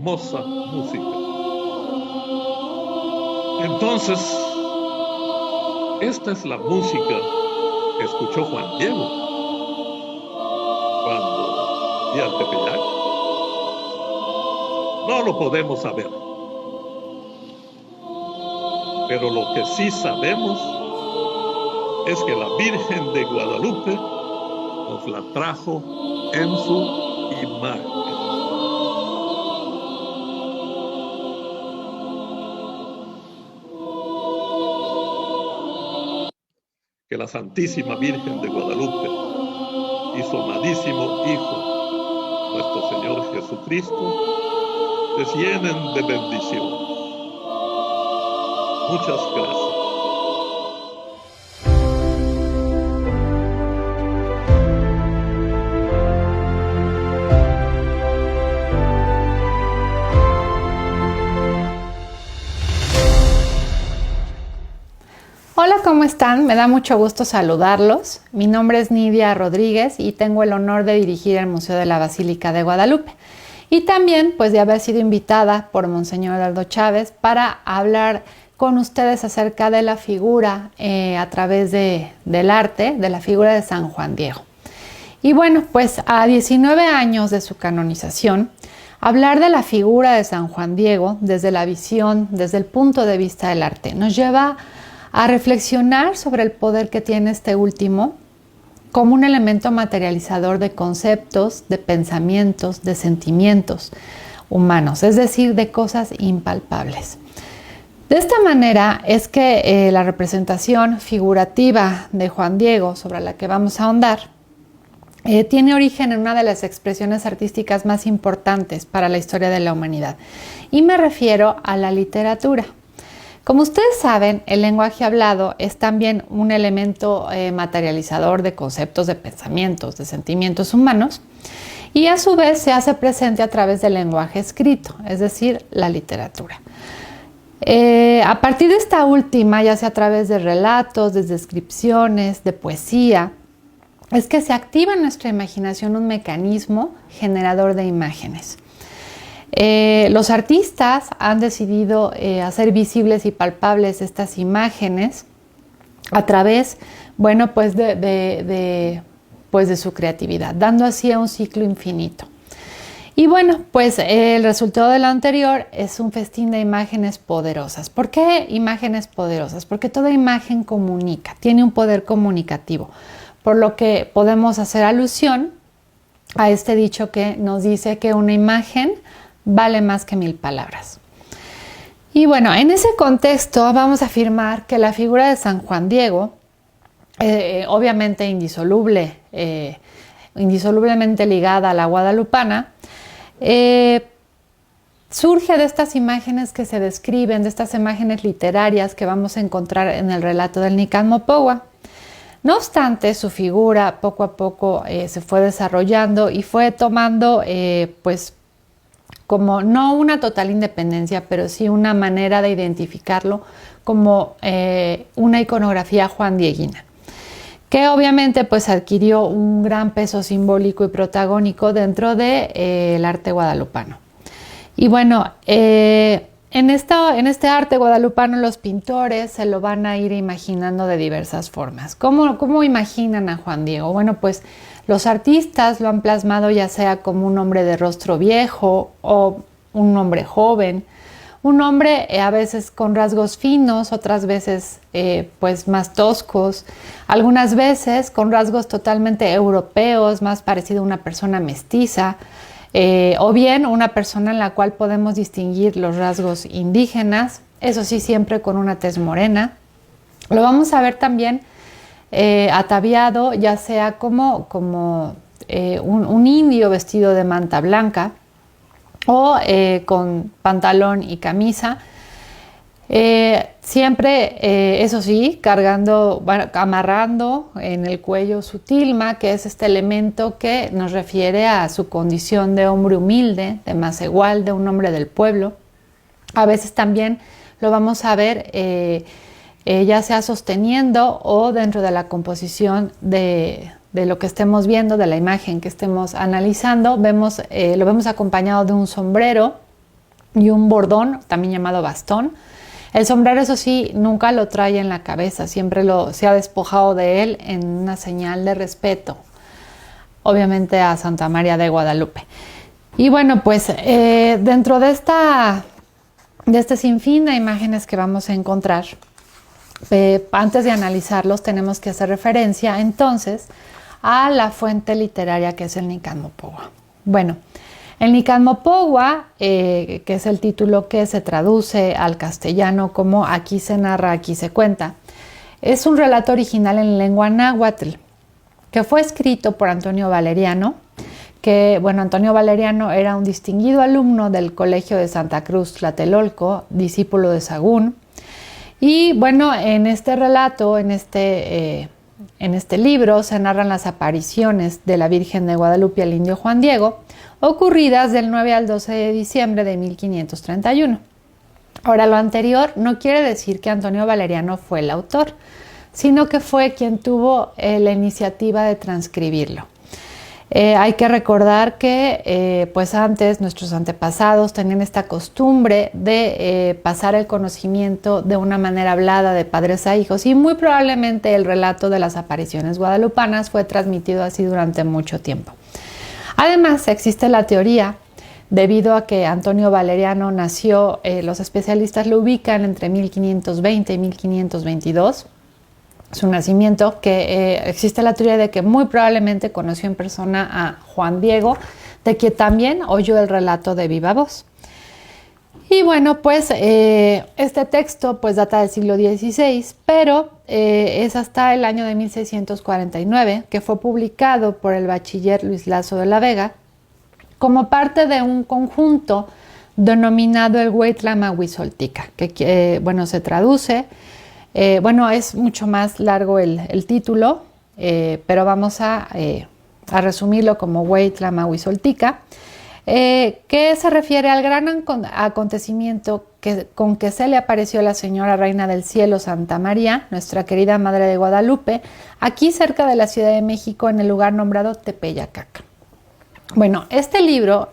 hermosa música. Entonces, esta es la música que escuchó Juan Diego cuando fue al Tepeyac. No lo podemos saber, pero lo que sí sabemos es que la Virgen de Guadalupe nos la trajo en su imagen. Que la Santísima Virgen de Guadalupe y su amadísimo Hijo, nuestro Señor Jesucristo, les llenen de bendición. Muchas gracias. Hola, ¿cómo están? Me da mucho gusto saludarlos. Mi nombre es Nidia Rodríguez y tengo el honor de dirigir el Museo de la Basílica de Guadalupe. Y también, pues, de haber sido invitada por Monseñor Aldo Chávez para hablar con ustedes acerca de la figura a través del arte, de la figura de San Juan Diego. Y bueno, pues a 19 años de su canonización, hablar de la figura de San Juan Diego desde la visión, desde el punto de vista del arte, nos lleva a reflexionar sobre el poder que tiene este último como un elemento materializador de conceptos, de pensamientos, de sentimientos humanos, es decir, de cosas impalpables. De esta manera es que la representación figurativa de Juan Diego, sobre la que vamos a ahondar, tiene origen en una de las expresiones artísticas más importantes para la historia de la humanidad, y me refiero a la literatura. Como ustedes saben, el lenguaje hablado es también un elemento materializador de conceptos, de pensamientos, de sentimientos humanos, y a su vez se hace presente a través del lenguaje escrito, es decir, la literatura. A partir de esta última, ya sea a través de relatos, de descripciones, de poesía, es que se activa en nuestra imaginación un mecanismo generador de imágenes. Los artistas han decidido hacer visibles y palpables estas imágenes a través, bueno, pues de su creatividad, dando así a un ciclo infinito. Y bueno, pues el resultado de lo anterior es un festín de imágenes poderosas. ¿Por qué imágenes poderosas? Porque toda imagen comunica, tiene un poder comunicativo, por lo que podemos hacer alusión a este dicho que nos dice que una imagen vale más que 1000 palabras. Y bueno, en ese contexto vamos a afirmar que la figura de San Juan Diego, obviamente indisolublemente ligada a la guadalupana, surge de estas imágenes que se describen, de estas imágenes literarias que vamos a encontrar en el relato del Nican Mopogua. No obstante, su figura poco a poco se fue desarrollando y fue tomando, pues, como no una total independencia, pero sí una manera de identificarlo como una iconografía juandieguina, que obviamente pues adquirió un gran peso simbólico y protagónico dentro del arte guadalupano. Y bueno, en este arte guadalupano los pintores se lo van a ir imaginando de diversas formas. ¿Cómo imaginan a Juan Diego? Bueno, pues los artistas lo han plasmado ya sea como un hombre de rostro viejo o un hombre joven, un hombre a veces con rasgos finos, otras veces pues más toscos, algunas veces con rasgos totalmente europeos, más parecido a una persona mestiza, o bien una persona en la cual podemos distinguir los rasgos indígenas, eso sí, siempre con una tez morena. Lo vamos a ver también ataviado, ya sea como un indio vestido de manta blanca o con pantalón y camisa, siempre, eso sí, amarrando en el cuello su tilma, que es este elemento que nos refiere a su condición de hombre humilde, de macehual, de un hombre del pueblo. A veces también lo vamos a ver ya sea sosteniendo o dentro de la composición de lo que estemos viendo, de la imagen que estemos analizando, lo vemos acompañado de un sombrero y un bordón, también llamado bastón. El sombrero, eso sí, nunca lo trae en la cabeza, siempre se ha despojado de él en una señal de respeto, obviamente a Santa María de Guadalupe. Y bueno, pues dentro de este sinfín de imágenes que vamos a encontrar, antes de analizarlos tenemos que hacer referencia entonces a la fuente literaria que es el Nican Mopogua. Bueno, el Nican Mopogua, que es el título que se traduce al castellano como Aquí se narra, aquí se cuenta, es un relato original en lengua náhuatl que fue escrito por Antonio Valeriano, que, bueno, Antonio Valeriano era un distinguido alumno del Colegio de Santa Cruz Tlatelolco, discípulo de Sagún. Y bueno, en este relato, en este libro, se narran las apariciones de la Virgen de Guadalupe al indio Juan Diego, ocurridas del 9 al 12 de diciembre de 1531. Ahora, lo anterior no quiere decir que Antonio Valeriano fue el autor, sino que fue quien tuvo la iniciativa de transcribirlo. Hay que recordar que pues antes nuestros antepasados tenían esta costumbre de pasar el conocimiento de una manera hablada de padres a hijos, y muy probablemente el relato de las apariciones guadalupanas fue transmitido así durante mucho tiempo. Además, existe la teoría, debido a que Antonio Valeriano nació, los especialistas lo ubican entre 1520 y 1522, su nacimiento, que existe la teoría de que muy probablemente conoció en persona a Juan Diego, de quien también oyó el relato de viva voz. Y bueno, pues este texto pues data del siglo XVI, pero es hasta el año de 1649 que fue publicado por el bachiller Luis Lazo de la Vega como parte de un conjunto denominado el Hueytlamahuizoltica, que bueno, se traduce. Bueno, es mucho más largo el título, pero vamos a resumirlo como Hueytlamahuizoltica, que se refiere al gran acontecimiento con que se le apareció la Señora Reina del Cielo Santa María, nuestra querida Madre de Guadalupe, aquí cerca de la Ciudad de México, en el lugar nombrado Tepeyacaca. Bueno, este libro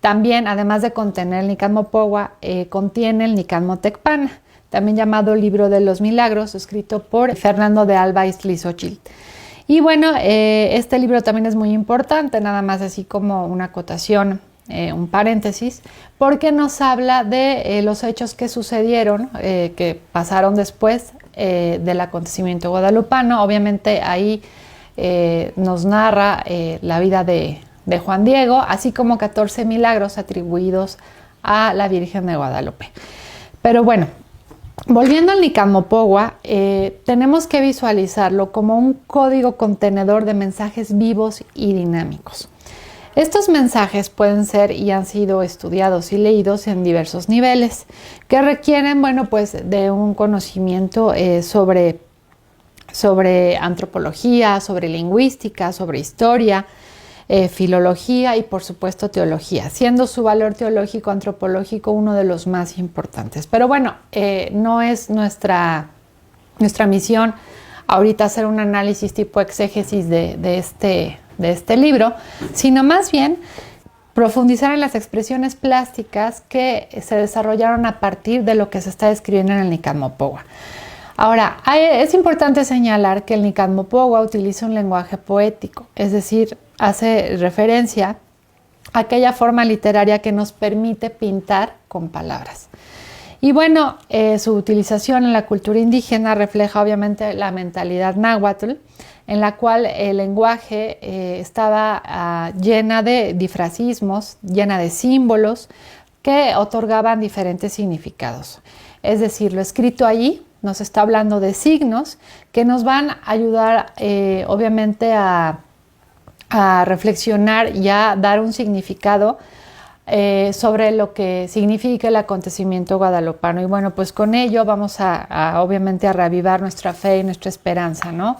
también, además de contener el Nican Mopogua, contiene el Nican Motecpana, también llamado Libro de los Milagros, escrito por Fernando de Alba Izlizóchitl. Y bueno, este libro también es muy importante, nada más así como una acotación, un paréntesis, porque nos habla de los hechos que sucedieron, que pasaron después del acontecimiento guadalupano. Obviamente ahí nos narra la vida de Juan Diego, así como 14 milagros atribuidos a la Virgen de Guadalupe. Pero bueno, volviendo al Nican Mopogua, tenemos que visualizarlo como un código contenedor de mensajes vivos y dinámicos. Estos mensajes pueden ser y han sido estudiados y leídos en diversos niveles que requieren, bueno, pues de un conocimiento sobre antropología, sobre lingüística, sobre historia, filología y por supuesto teología, siendo su valor teológico antropológico uno de los más importantes. Pero bueno, no es nuestra misión ahorita hacer un análisis tipo exégesis de este libro, sino más bien profundizar en las expresiones plásticas que se desarrollaron a partir de lo que se está describiendo en el Nican Mopogua. Ahora, es importante señalar que el Nican Mopogua utiliza un lenguaje poético, es decir, hace referencia a aquella forma literaria que nos permite pintar con palabras. Y bueno, su utilización en la cultura indígena refleja obviamente la mentalidad náhuatl, en la cual el lenguaje estaba llena de difrasismos, llena de símbolos que otorgaban diferentes significados. Es decir, lo escrito allí nos está hablando de signos que nos van a ayudar obviamente a reflexionar y a dar un significado sobre lo que significa el acontecimiento guadalupano. Y bueno, pues con ello vamos obviamente a reavivar nuestra fe y nuestra esperanza, ¿no?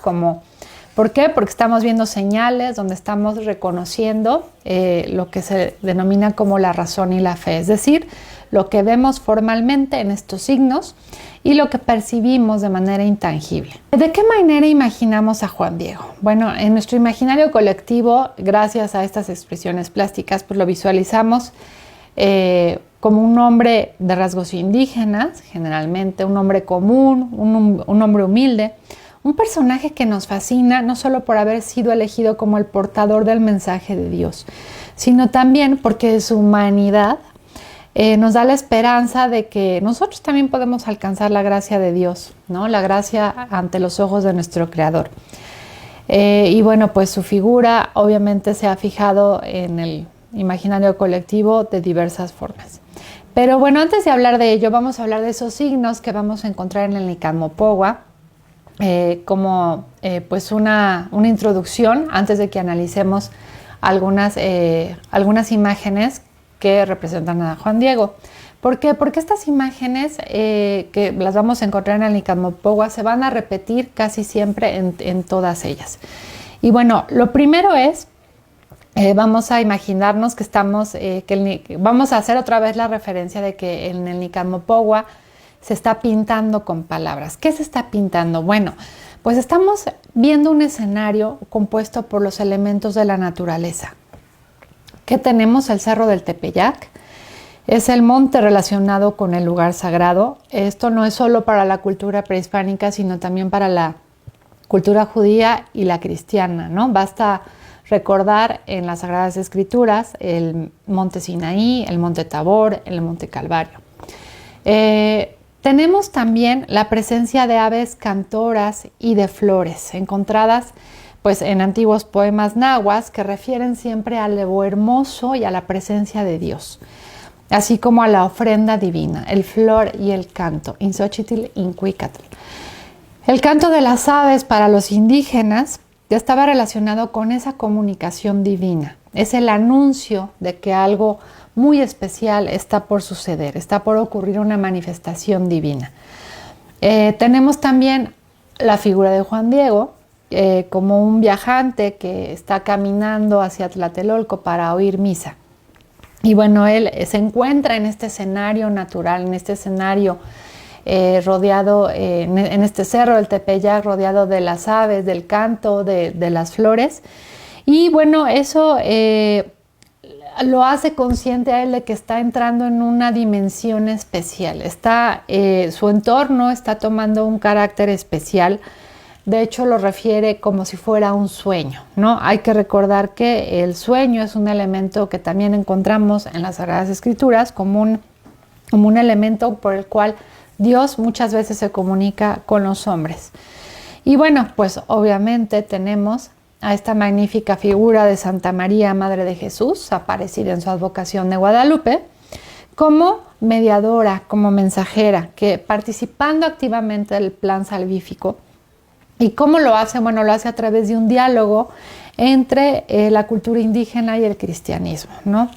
¿Por qué? Porque estamos viendo señales donde estamos reconociendo lo que se denomina como la razón y la fe, es decir, lo que vemos formalmente en estos signos y lo que percibimos de manera intangible. ¿De qué manera imaginamos a Juan Diego? Bueno, en nuestro imaginario colectivo, gracias a estas expresiones plásticas, pues lo visualizamos como un hombre de rasgos indígenas, generalmente un hombre común, un hombre humilde, un personaje que nos fascina no solo por haber sido elegido como el portador del mensaje de Dios, sino también porque su humanidad nos da la esperanza de que nosotros también podemos alcanzar la gracia de Dios, ¿no? La gracia ante los ojos de nuestro Creador. Y bueno, pues su figura obviamente se ha fijado en el imaginario colectivo de diversas formas. Pero bueno, antes de hablar de ello, vamos a hablar de esos signos que vamos a encontrar en el Nicanmopogua, como pues una introducción antes de que analicemos algunas imágenes que representan a Juan Diego. ¿Por qué? Porque estas imágenes que las vamos a encontrar en el Nicanmopogua se van a repetir casi siempre en todas ellas. Y bueno, lo primero es, vamos a imaginarnos que vamos a hacer otra vez la referencia de que en el Nicanmopogua se está pintando con palabras. ¿Qué se está pintando? Bueno, pues estamos viendo un escenario compuesto por los elementos de la naturaleza. ¿Qué tenemos? El Cerro del Tepeyac. Es el monte relacionado con el lugar sagrado. Esto no es solo para la cultura prehispánica, sino también para la cultura judía y la cristiana, ¿no? Basta recordar en las Sagradas Escrituras el monte Sinaí, el monte Tabor, el monte Calvario. Tenemos también la presencia de aves cantoras y de flores encontradas pues, en antiguos poemas nahuas que refieren siempre al lo hermoso y a la presencia de Dios, así como a la ofrenda divina, el flor y el canto, in Xochitl, in Cuicatl. El canto de las aves para los indígenas ya estaba relacionado con esa comunicación divina. Es el anuncio de que algo muy especial está por suceder, está por ocurrir una manifestación divina. Tenemos también la figura de Juan Diego como un viajante que está caminando hacia Tlatelolco para oír misa. Y bueno, él se encuentra en este escenario natural, en este escenario rodeado, en este cerro del Tepeyac, rodeado de las aves, del canto, de las flores. Y bueno, eso lo hace consciente a él de que está entrando en una dimensión especial. Su entorno está tomando un carácter especial. De hecho, lo refiere como si fuera un sueño, ¿no? Hay que recordar que el sueño es un elemento que también encontramos en las Sagradas Escrituras como un elemento por el cual Dios muchas veces se comunica con los hombres. Y bueno, pues obviamente tenemos a esta magnífica figura de Santa María, Madre de Jesús, aparecida en su advocación de Guadalupe, como mediadora, como mensajera, que participando activamente del plan salvífico. ¿Y cómo lo hace? Bueno, lo hace a través de un diálogo entre la cultura indígena y el cristianismo, ¿no?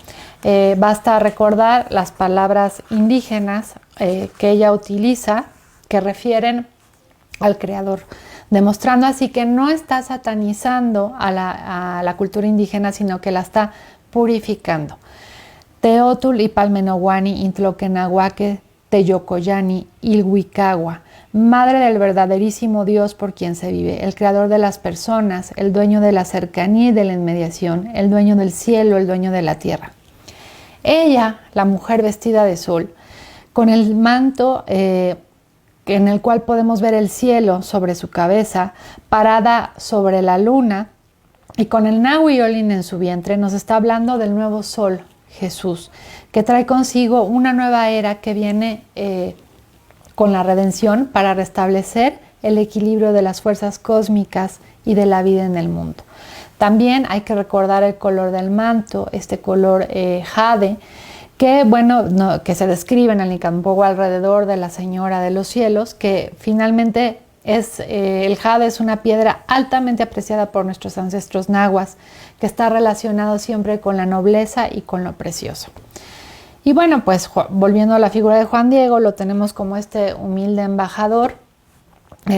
Basta recordar las palabras indígenas que ella utiliza, que refieren al Creador, demostrando así que no está satanizando a la cultura indígena, sino que la está purificando. Teotul y Palmenoguani, Intloquenahuaque, Teyocoyani, Ilhuicagua, Madre del verdaderísimo Dios por quien se vive, el creador de las personas, el dueño de la cercanía y de la inmediación, el dueño del cielo, el dueño de la tierra. Ella, la mujer vestida de sol, con el manto en el cual podemos ver el cielo sobre su cabeza, parada sobre la luna, y con el Nahuiolin en su vientre, nos está hablando del nuevo sol, Jesús, que trae consigo una nueva era que viene con la redención para restablecer el equilibrio de las fuerzas cósmicas y de la vida en el mundo. También hay que recordar el color del manto, este color jade, que bueno, que se describe en el Nicanmopogua alrededor de la Señora de los Cielos, que finalmente el jade es una piedra altamente apreciada por nuestros ancestros nahuas, que está relacionado siempre con la nobleza y con lo precioso. Y bueno, pues volviendo a la figura de Juan Diego, lo tenemos como este humilde embajador,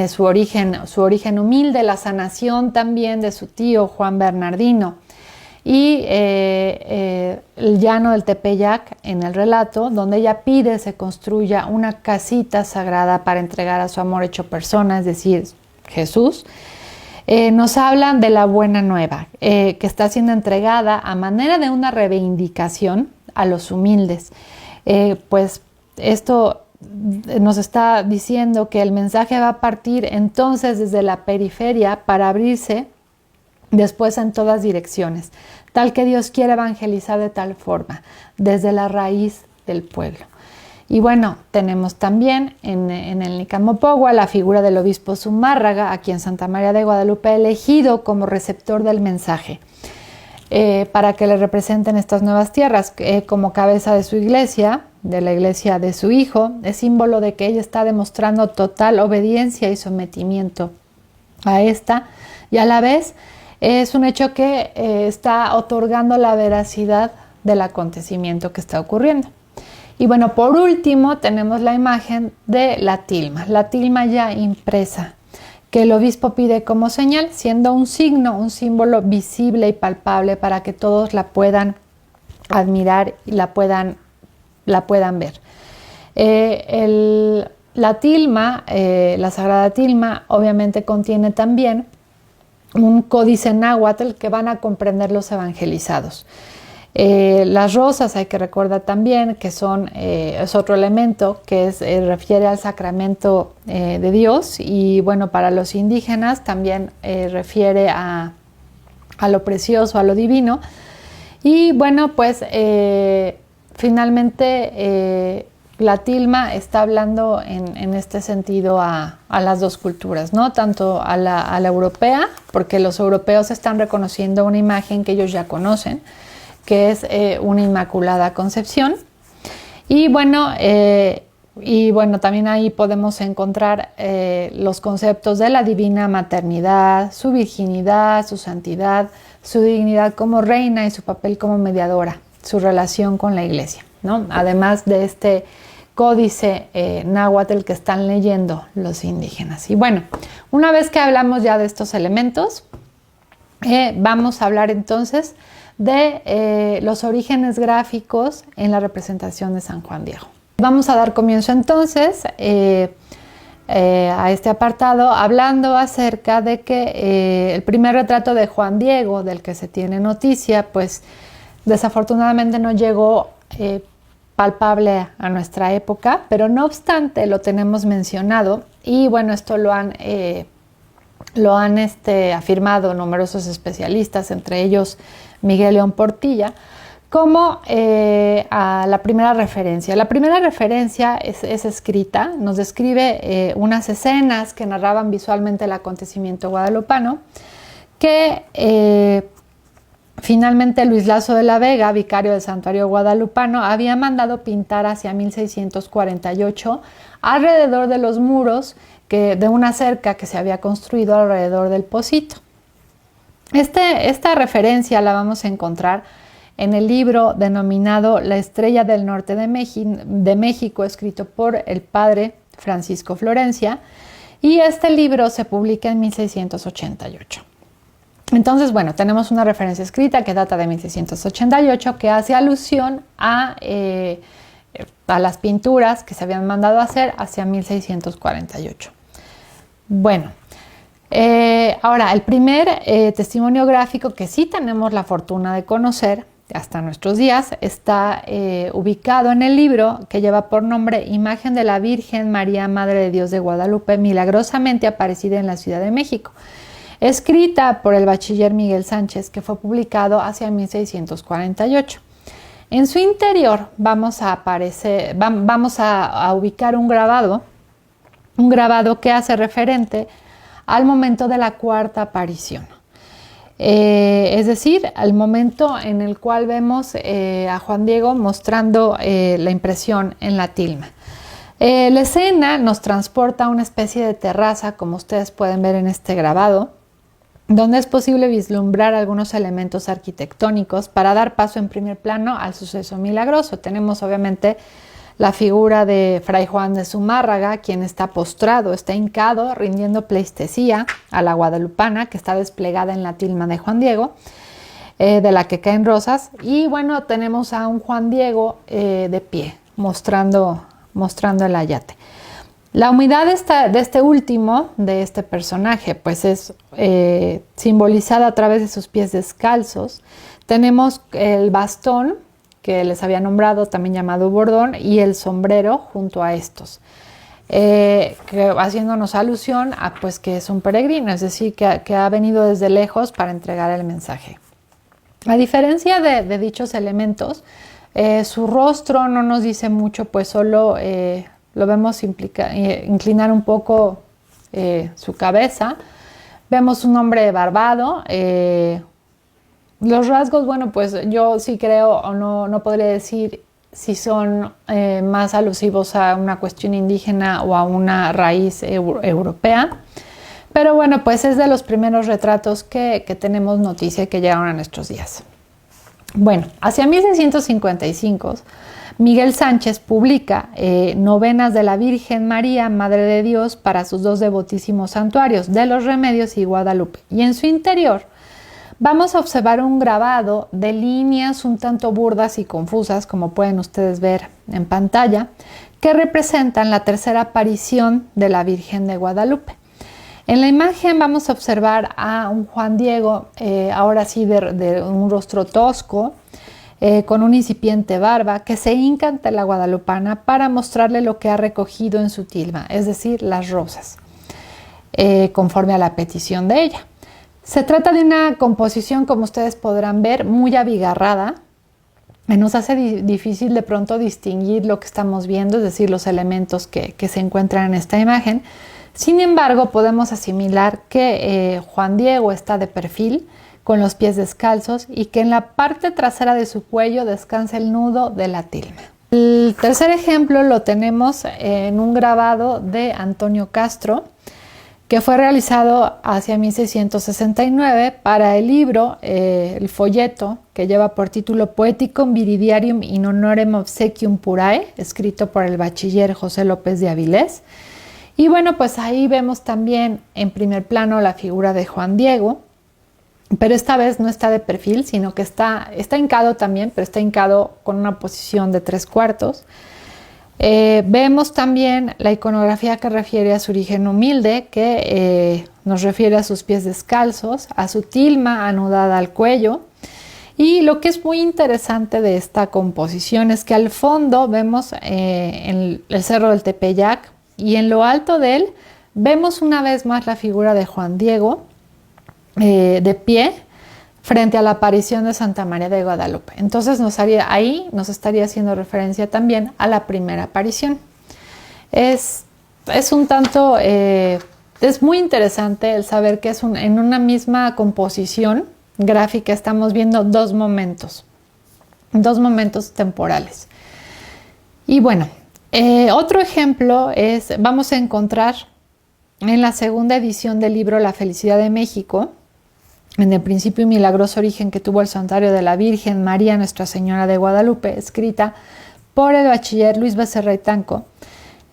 su origen humilde, la sanación también de su tío Juan Bernardino, y el llano del Tepeyac en el relato, donde ella pide se construya una casita sagrada para entregar a su amor hecho persona, es decir, Jesús. Nos hablan de la buena nueva, que está siendo entregada a manera de una reivindicación a los humildes. Pues esto nos está diciendo que el mensaje va a partir entonces desde la periferia para abrirse después en todas direcciones, tal que Dios quiere evangelizar de tal forma, desde la raíz del pueblo. Y bueno, tenemos también en el Nicamopogua la figura del obispo Zumárraga, a quien Santa María de Guadalupe ha elegido como receptor del mensaje, para que le representen estas nuevas tierras, como cabeza de su iglesia, de la iglesia de su hijo. Es símbolo de que ella está demostrando total obediencia y sometimiento a esta, y a la vez es un hecho que está otorgando la veracidad del acontecimiento que está ocurriendo. Y bueno, por último tenemos la imagen de la tilma ya impresa, que el obispo pide como señal, siendo un signo, un símbolo visible y palpable para que todos la puedan admirar y la puedan ver. La tilma, la sagrada tilma, obviamente contiene también un códice náhuatl que van a comprender los evangelizados. Las rosas, hay que recordar también que es otro elemento que refiere al sacramento de Dios, y bueno, para los indígenas también refiere a lo precioso, a lo divino. Y bueno, pues finalmente la tilma está hablando en este sentido a las dos culturas, ¿no? Tanto a la europea, porque los europeos están reconociendo una imagen que ellos ya conocen, que es una Inmaculada Concepción. Y bueno, también ahí podemos encontrar los conceptos de la divina maternidad, su virginidad, su santidad, su dignidad como reina y su papel como mediadora, su relación con la iglesia, ¿no? Además de este códice náhuatl que están leyendo los indígenas. Y bueno, una vez que hablamos ya de estos elementos, vamos a hablar entonces de los orígenes gráficos en la representación de San Juan Diego. Vamos a dar comienzo entonces a este apartado hablando acerca de que el primer retrato de Juan Diego, del que se tiene noticia, pues desafortunadamente no llegó palpable a nuestra época, pero no obstante lo tenemos mencionado, y bueno, esto lo han afirmado numerosos especialistas, entre ellos Miguel León Portilla, como a la primera referencia. La primera referencia es escrita, nos describe unas escenas que narraban visualmente el acontecimiento guadalupano, que finalmente Luis Laso de la Vega, vicario del santuario guadalupano, había mandado pintar hacia 1648 alrededor de los muros de una cerca que se había construido alrededor del Pocito. Esta referencia la vamos a encontrar en el libro denominado La Estrella del Norte de México, escrito por el padre Francisco Florencia, y este libro se publica en 1688. Entonces, bueno, tenemos una referencia escrita que data de 1688 que hace alusión a las pinturas que se habían mandado a hacer hacia 1648. Bueno, ahora, el primer testimonio gráfico que sí tenemos la fortuna de conocer hasta nuestros días está ubicado en el libro que lleva por nombre Imagen de la Virgen María, Madre de Dios de Guadalupe, milagrosamente aparecida en la Ciudad de México, escrita por el bachiller Miguel Sánchez, que fue publicado hacia 1648. En su interior vamos a ubicar un grabado que hace referente al momento de la cuarta aparición. Es decir, al momento en el cual vemos a Juan Diego mostrando la impresión en la tilma. La escena nos transporta a una especie de terraza, como ustedes pueden ver en este grabado, donde es posible vislumbrar algunos elementos arquitectónicos para dar paso en primer plano al suceso milagroso. Tenemos obviamente la figura de Fray Juan de Zumárraga, quien está postrado, está hincado, rindiendo pleistesía a la guadalupana, que está desplegada en la tilma de Juan Diego, de la que caen rosas. Y bueno, tenemos a un Juan Diego de pie, mostrando el ayate. La humildad de este personaje, pues es simbolizada a través de sus pies descalzos. Tenemos el bastón que les había nombrado, también llamado bordón, y el sombrero junto a estos. Que haciéndonos alusión a pues que es un peregrino, es decir, que ha venido desde lejos para entregar el mensaje. A diferencia de dichos elementos, su rostro no nos dice mucho, pues solo lo vemos inclinar un poco su cabeza. Vemos un hombre barbado. Los rasgos, bueno, pues yo sí creo, o no podría decir si son más alusivos a una cuestión indígena o a una raíz europea. Pero bueno, pues es de los primeros retratos que tenemos noticia que llegaron a nuestros días. Bueno, hacia 1655, Miguel Sánchez publica Novenas de la Virgen María, Madre de Dios, para sus dos devotísimos santuarios de Los Remedios y Guadalupe. Y en su interior vamos a observar un grabado de líneas un tanto burdas y confusas, como pueden ustedes ver en pantalla, que representan la tercera aparición de la Virgen de Guadalupe. En la imagen vamos a observar a un Juan Diego, ahora sí de un rostro tosco, con una incipiente barba, que se hinca ante la guadalupana para mostrarle lo que ha recogido en su tilma, es decir, las rosas, conforme a la petición de ella. Se trata de una composición, como ustedes podrán ver, muy abigarrada. Nos hace difícil de pronto distinguir lo que estamos viendo, es decir, los elementos que se encuentran en esta imagen. Sin embargo, podemos asimilar que Juan Diego está de perfil, con los pies descalzos, y que en la parte trasera de su cuello descansa el nudo de la tilma. El tercer ejemplo lo tenemos en un grabado de Antonio Castro, que fue realizado hacia 1669 para el libro, el folleto, que lleva por título Poeticum Viridiarium in honorem obsequium purae, escrito por el bachiller José López de Avilés. Y bueno, pues ahí vemos también en primer plano la figura de Juan Diego, pero esta vez no está de perfil, sino que está hincado también, pero está hincado con una posición de 3/4. Vemos también la iconografía que refiere a su origen humilde, que nos refiere a sus pies descalzos, a su tilma anudada al cuello. Y lo que es muy interesante de esta composición es que al fondo vemos el cerro del Tepeyac, y en lo alto de él vemos una vez más la figura de Juan Diego de pie frente a la aparición de Santa María de Guadalupe. Entonces ahí nos estaría haciendo referencia también a la primera aparición. Es un tanto, es muy interesante el saber que en una misma composición gráfica estamos viendo dos momentos temporales. Y bueno, otro ejemplo vamos a encontrar en la segunda edición del libro La Felicidad de México, en el principio y milagroso origen que tuvo el santuario de la Virgen María Nuestra Señora de Guadalupe, escrita por el bachiller Luis Becerra y Tanco.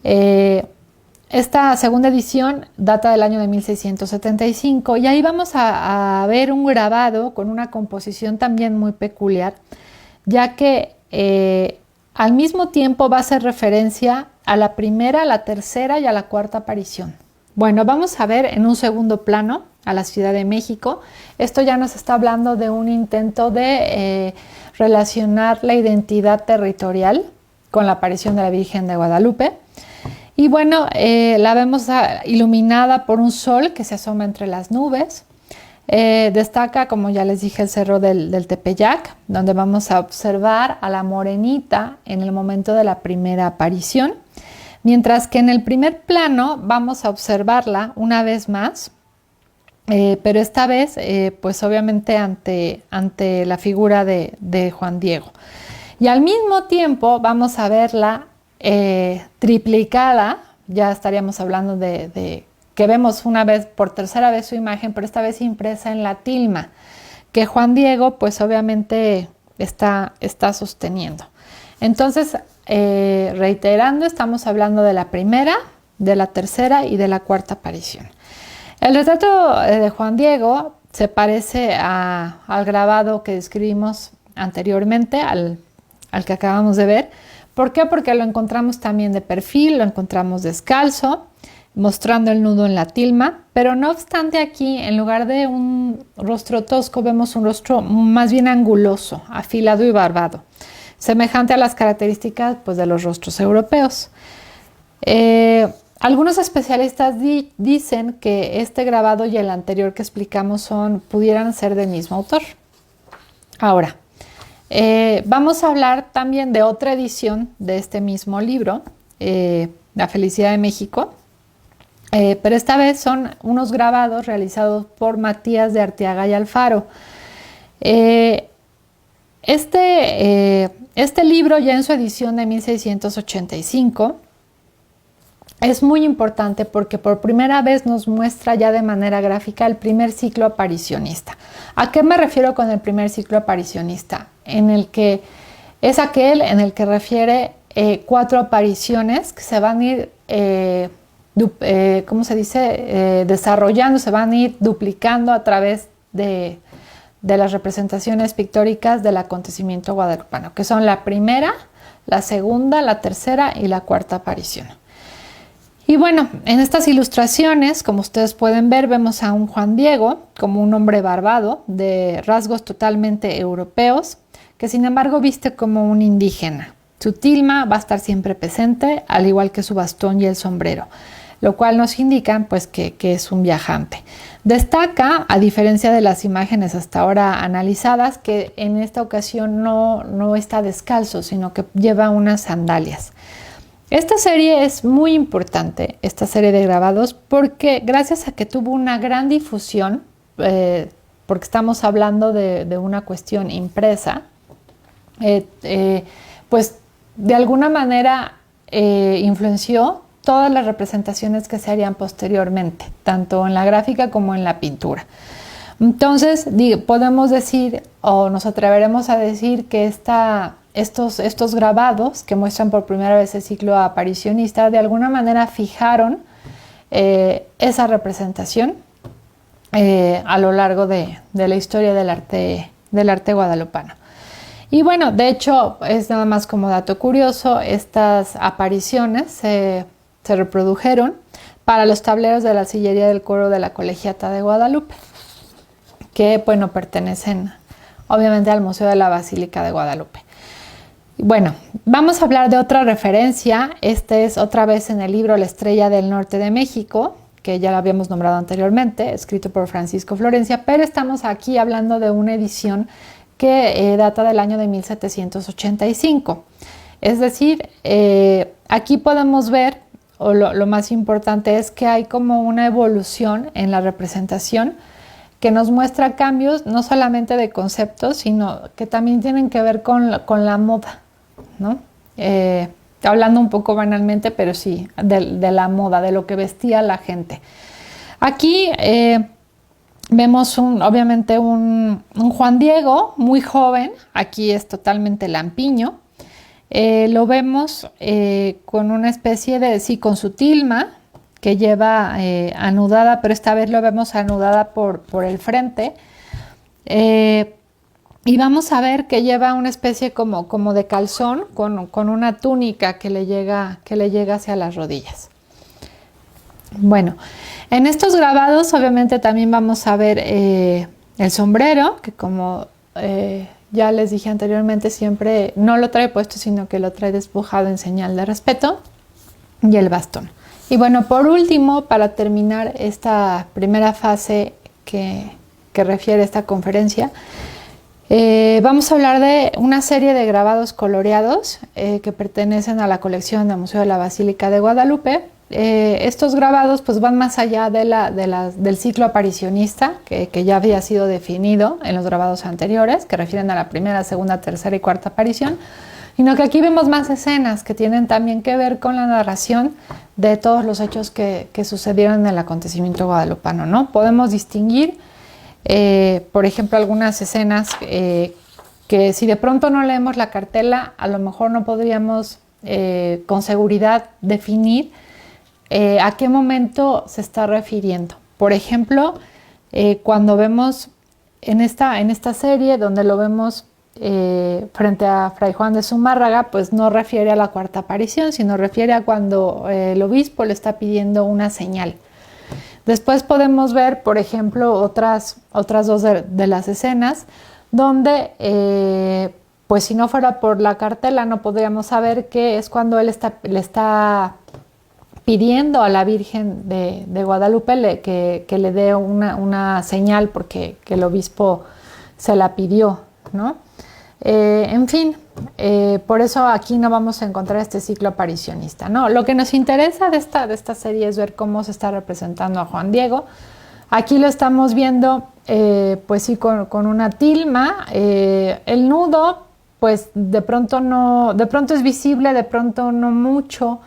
Esta segunda edición data del año de 1675 y ahí vamos a ver un grabado con una composición también muy peculiar, ya que al mismo tiempo va a hacer referencia a la primera, a la tercera y a la cuarta aparición. Bueno, vamos a ver en un segundo plano a la Ciudad de México. Esto ya nos está hablando de un intento de relacionar la identidad territorial con la aparición de la Virgen de Guadalupe. Y bueno, la vemos iluminada por un sol que se asoma entre las nubes. Destaca, como ya les dije, el cerro del Tepeyac, donde vamos a observar a la morenita en el momento de la primera aparición. Mientras que en el primer plano vamos a observarla una vez más, pero esta vez pues obviamente ante la figura de Juan Diego. Y al mismo tiempo vamos a verla triplicada, ya estaríamos hablando de que vemos una vez, por tercera vez su imagen, pero esta vez impresa en la tilma, que Juan Diego pues obviamente está sosteniendo. Entonces, reiterando, estamos hablando de la primera, de la tercera y de la cuarta aparición. El retrato de Juan Diego se parece al grabado que describimos anteriormente, al que acabamos de ver. ¿Por qué? Porque lo encontramos también de perfil, lo encontramos descalzo, mostrando el nudo en la tilma, pero no obstante aquí, en lugar de un rostro tosco, vemos un rostro más bien anguloso, afilado y barbado, semejante a las características pues, de los rostros europeos. Algunos especialistas dicen que este grabado y el anterior que explicamos pudieran ser del mismo autor. Ahora, vamos a hablar también de otra edición de este mismo libro, La Felicidad de México, pero esta vez son unos grabados realizados por Matías de Arteaga y Alfaro. Este libro, ya en su edición de 1685, es muy importante porque por primera vez nos muestra ya de manera gráfica el primer ciclo aparicionista. ¿A qué me refiero con el primer ciclo aparicionista? Es aquel en el que refiere 4 apariciones que se van a ir, desarrollando, se van a ir duplicando a través de las representaciones pictóricas del acontecimiento guadalupano, que son la primera, la segunda, la tercera y la cuarta aparición. Y bueno, en estas ilustraciones, como ustedes pueden ver, vemos a un Juan Diego como un hombre barbado, de rasgos totalmente europeos, que sin embargo viste como un indígena. Su tilma va a estar siempre presente, al igual que su bastón y el sombrero, lo cual nos indica pues, que es un viajante. Destaca, a diferencia de las imágenes hasta ahora analizadas, que en esta ocasión no está descalzo, sino que lleva unas sandalias. Esta serie es muy importante, esta serie de grabados, porque gracias a que tuvo una gran difusión, porque estamos hablando de una cuestión impresa, pues de alguna manera influenció todas las representaciones que se harían posteriormente, tanto en la gráfica como en la pintura. Entonces, podemos decir, o nos atreveremos a decir que estos grabados que muestran por primera vez el ciclo aparicionista, de alguna manera fijaron esa representación a lo largo de la historia del arte guadalupano. Y bueno, de hecho, es nada más como dato curioso, estas apariciones se reprodujeron para los tableros de la sillería del coro de la Colegiata de Guadalupe, que bueno, pertenecen obviamente al Museo de la Basílica de Guadalupe. Bueno, vamos a hablar de otra referencia. Este es otra vez en el libro La Estrella del Norte de México, que ya lo habíamos nombrado anteriormente, escrito por Francisco Florencia, pero estamos aquí hablando de una edición que data del año de 1785. Es decir, aquí podemos ver, o lo más importante es que hay como una evolución en la representación que nos muestra cambios no solamente de conceptos, sino que también tienen que ver con la moda, ¿no? Hablando un poco banalmente, pero sí, de la moda, de lo que vestía la gente. Aquí vemos obviamente un Juan Diego muy joven, aquí es totalmente lampiño. Lo vemos con una especie de, con su tilma, que lleva anudada, pero esta vez lo vemos anudada por el frente. Y vamos a ver que lleva una especie como de calzón con una túnica que le llega hacia las rodillas. Bueno, en estos grabados obviamente también vamos a ver el sombrero, que como ya les dije anteriormente, siempre no lo trae puesto, sino que lo trae despojado en señal de respeto, y el bastón. Y bueno, por último, para terminar esta primera fase que refiere esta conferencia, vamos a hablar de una serie de grabados coloreados que pertenecen a la colección del Museo de la Basílica de Guadalupe. Estos grabados pues van más allá del ciclo aparicionista que ya había sido definido en los grabados anteriores, que refieren a la primera, segunda, tercera y cuarta aparición, sino que aquí vemos más escenas que tienen también que ver con la narración de todos los hechos que sucedieron en el acontecimiento guadalupano, ¿no? Podemos distinguir, por ejemplo, algunas escenas que si de pronto no leemos la cartela, a lo mejor no podríamos con seguridad definir a qué momento se está refiriendo. Por ejemplo, cuando vemos en esta serie, donde lo vemos frente a Fray Juan de Zumárraga, pues no refiere a la cuarta aparición, sino refiere a cuando el obispo le está pidiendo una señal. Después podemos ver, por ejemplo, otras dos de las escenas donde pues si no fuera por la cartela no podríamos saber que es cuando él le está pidiendo a la Virgen de Guadalupe que le dé una señal porque que el obispo se la pidió, ¿no? En fin, por eso aquí no vamos a encontrar este ciclo aparicionista, ¿no? Lo que nos interesa de esta serie es ver cómo se está representando a Juan Diego. Aquí lo estamos viendo, pues sí, con una tilma. El nudo, pues de pronto es visible, de pronto no mucho.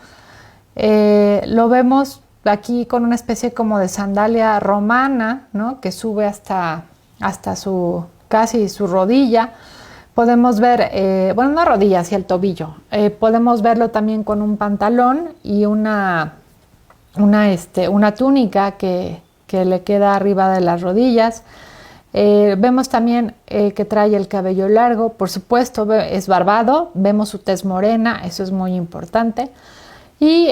Lo vemos aquí con una especie como de sandalia romana, ¿no? Que sube hasta casi su rodilla. Podemos ver, bueno, no rodilla, hacia el tobillo. Podemos verlo también con un pantalón y una túnica que le queda arriba de las rodillas. Vemos también que trae el cabello largo, por supuesto es barbado, vemos su tez morena, eso es muy importante. Y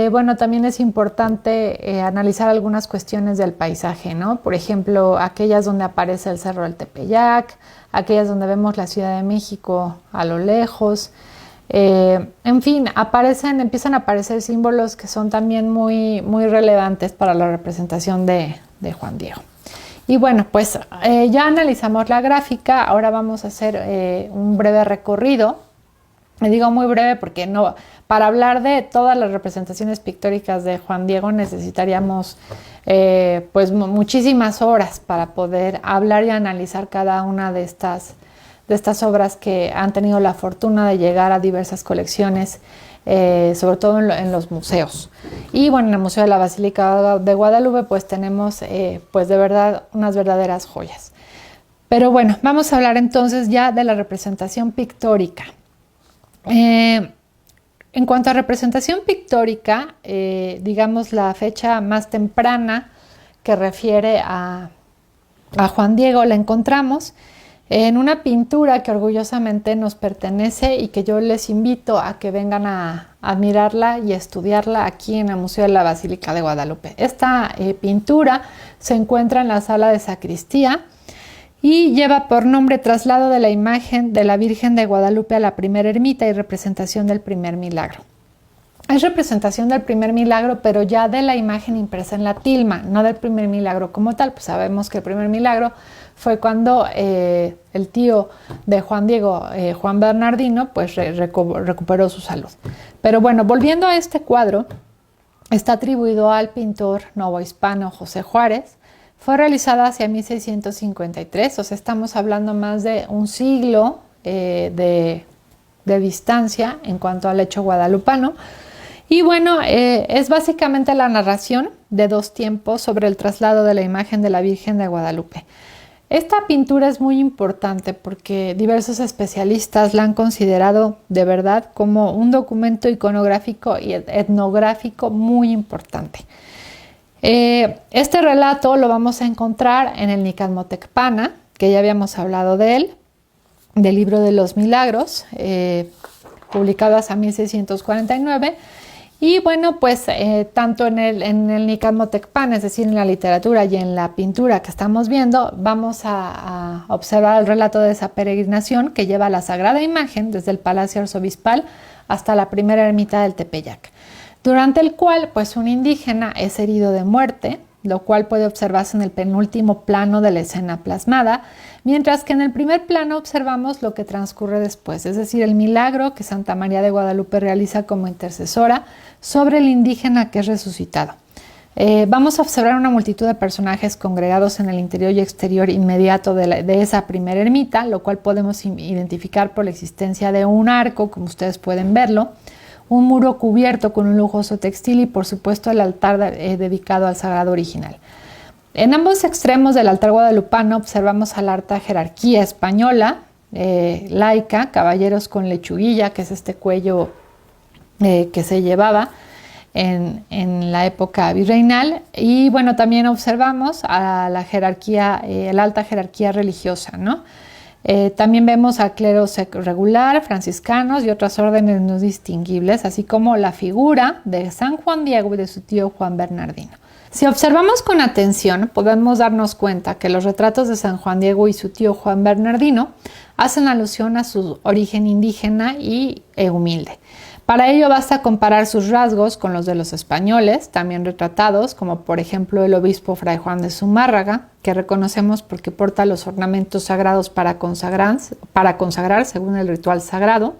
bueno, también es importante analizar algunas cuestiones del paisaje, ¿no? Por ejemplo, aquellas donde aparece el Cerro del Tepeyac, aquellas donde vemos la Ciudad de México a lo lejos. En fin, empiezan a aparecer símbolos que son también muy, muy relevantes para la representación de Juan Diego. Y bueno, pues ya analizamos la gráfica, ahora vamos a hacer un breve recorrido. Me digo muy breve porque para hablar de todas las representaciones pictóricas de Juan Diego necesitaríamos pues muchísimas horas para poder hablar y analizar cada una de estas obras que han tenido la fortuna de llegar a diversas colecciones, sobre todo en los museos. Y bueno, en el Museo de la Basílica de Guadalupe pues tenemos pues de verdad unas verdaderas joyas. Pero bueno, vamos a hablar entonces ya de la representación pictórica. En cuanto a representación pictórica, digamos la fecha más temprana que refiere a Juan Diego la encontramos en una pintura que orgullosamente nos pertenece y que yo les invito a que vengan a admirarla y estudiarla aquí en el Museo de la Basílica de Guadalupe. Esta pintura se encuentra en la sala de sacristía y lleva por nombre Traslado de la imagen de la Virgen de Guadalupe a la primera ermita y representación del primer milagro. Es representación del primer milagro, pero ya de la imagen impresa en la tilma, no del primer milagro como tal. Pues sabemos que el primer milagro fue cuando el tío de Juan Diego, Juan Bernardino, pues recuperó su salud. Pero bueno, volviendo a este cuadro, está atribuido al pintor novohispano José Juárez. Fue realizada hacia 1653, o sea, estamos hablando más de un siglo de distancia en cuanto al hecho guadalupano. Y bueno, es básicamente la narración de dos tiempos sobre el traslado de la imagen de la Virgen de Guadalupe. Esta pintura es muy importante porque diversos especialistas la han considerado de verdad como un documento iconográfico y etnográfico muy importante. Este relato lo vamos a encontrar en el Nicalmotecpana, que ya habíamos hablado de él, del libro de los milagros, publicado hasta 1649. Y bueno, pues tanto en el Nicalmotecpana, es decir, en la literatura y en la pintura que estamos viendo, vamos a observar el relato de esa peregrinación que lleva la sagrada imagen desde el Palacio Arzobispal hasta la primera ermita del Tepeyac, durante el cual pues un indígena es herido de muerte, lo cual puede observarse en el penúltimo plano de la escena plasmada, mientras que en el primer plano observamos lo que transcurre después, es decir, el milagro que Santa María de Guadalupe realiza como intercesora sobre el indígena que es resucitado. Vamos a observar una multitud de personajes congregados en el interior y exterior inmediato de esa primera ermita, lo cual podemos identificar por la existencia de un arco, como ustedes pueden verlo, un muro cubierto con un lujoso textil y por supuesto el altar dedicado al sagrado original. En ambos extremos del altar guadalupano observamos a la alta jerarquía española, laica, caballeros con lechuguilla, que es este cuello que se llevaba en la época virreinal, y bueno, también observamos a la jerarquía, la alta jerarquía religiosa, ¿no? También vemos a clero regular, franciscanos y otras órdenes no distinguibles, así como la figura de San Juan Diego y de su tío Juan Bernardino. Si observamos con atención, podemos darnos cuenta que los retratos de San Juan Diego y su tío Juan Bernardino hacen alusión a su origen indígena y humilde. Para ello basta comparar sus rasgos con los de los españoles, también retratados, como por ejemplo el obispo Fray Juan de Zumárraga, que reconocemos porque porta los ornamentos sagrados para consagrar según el ritual sagrado,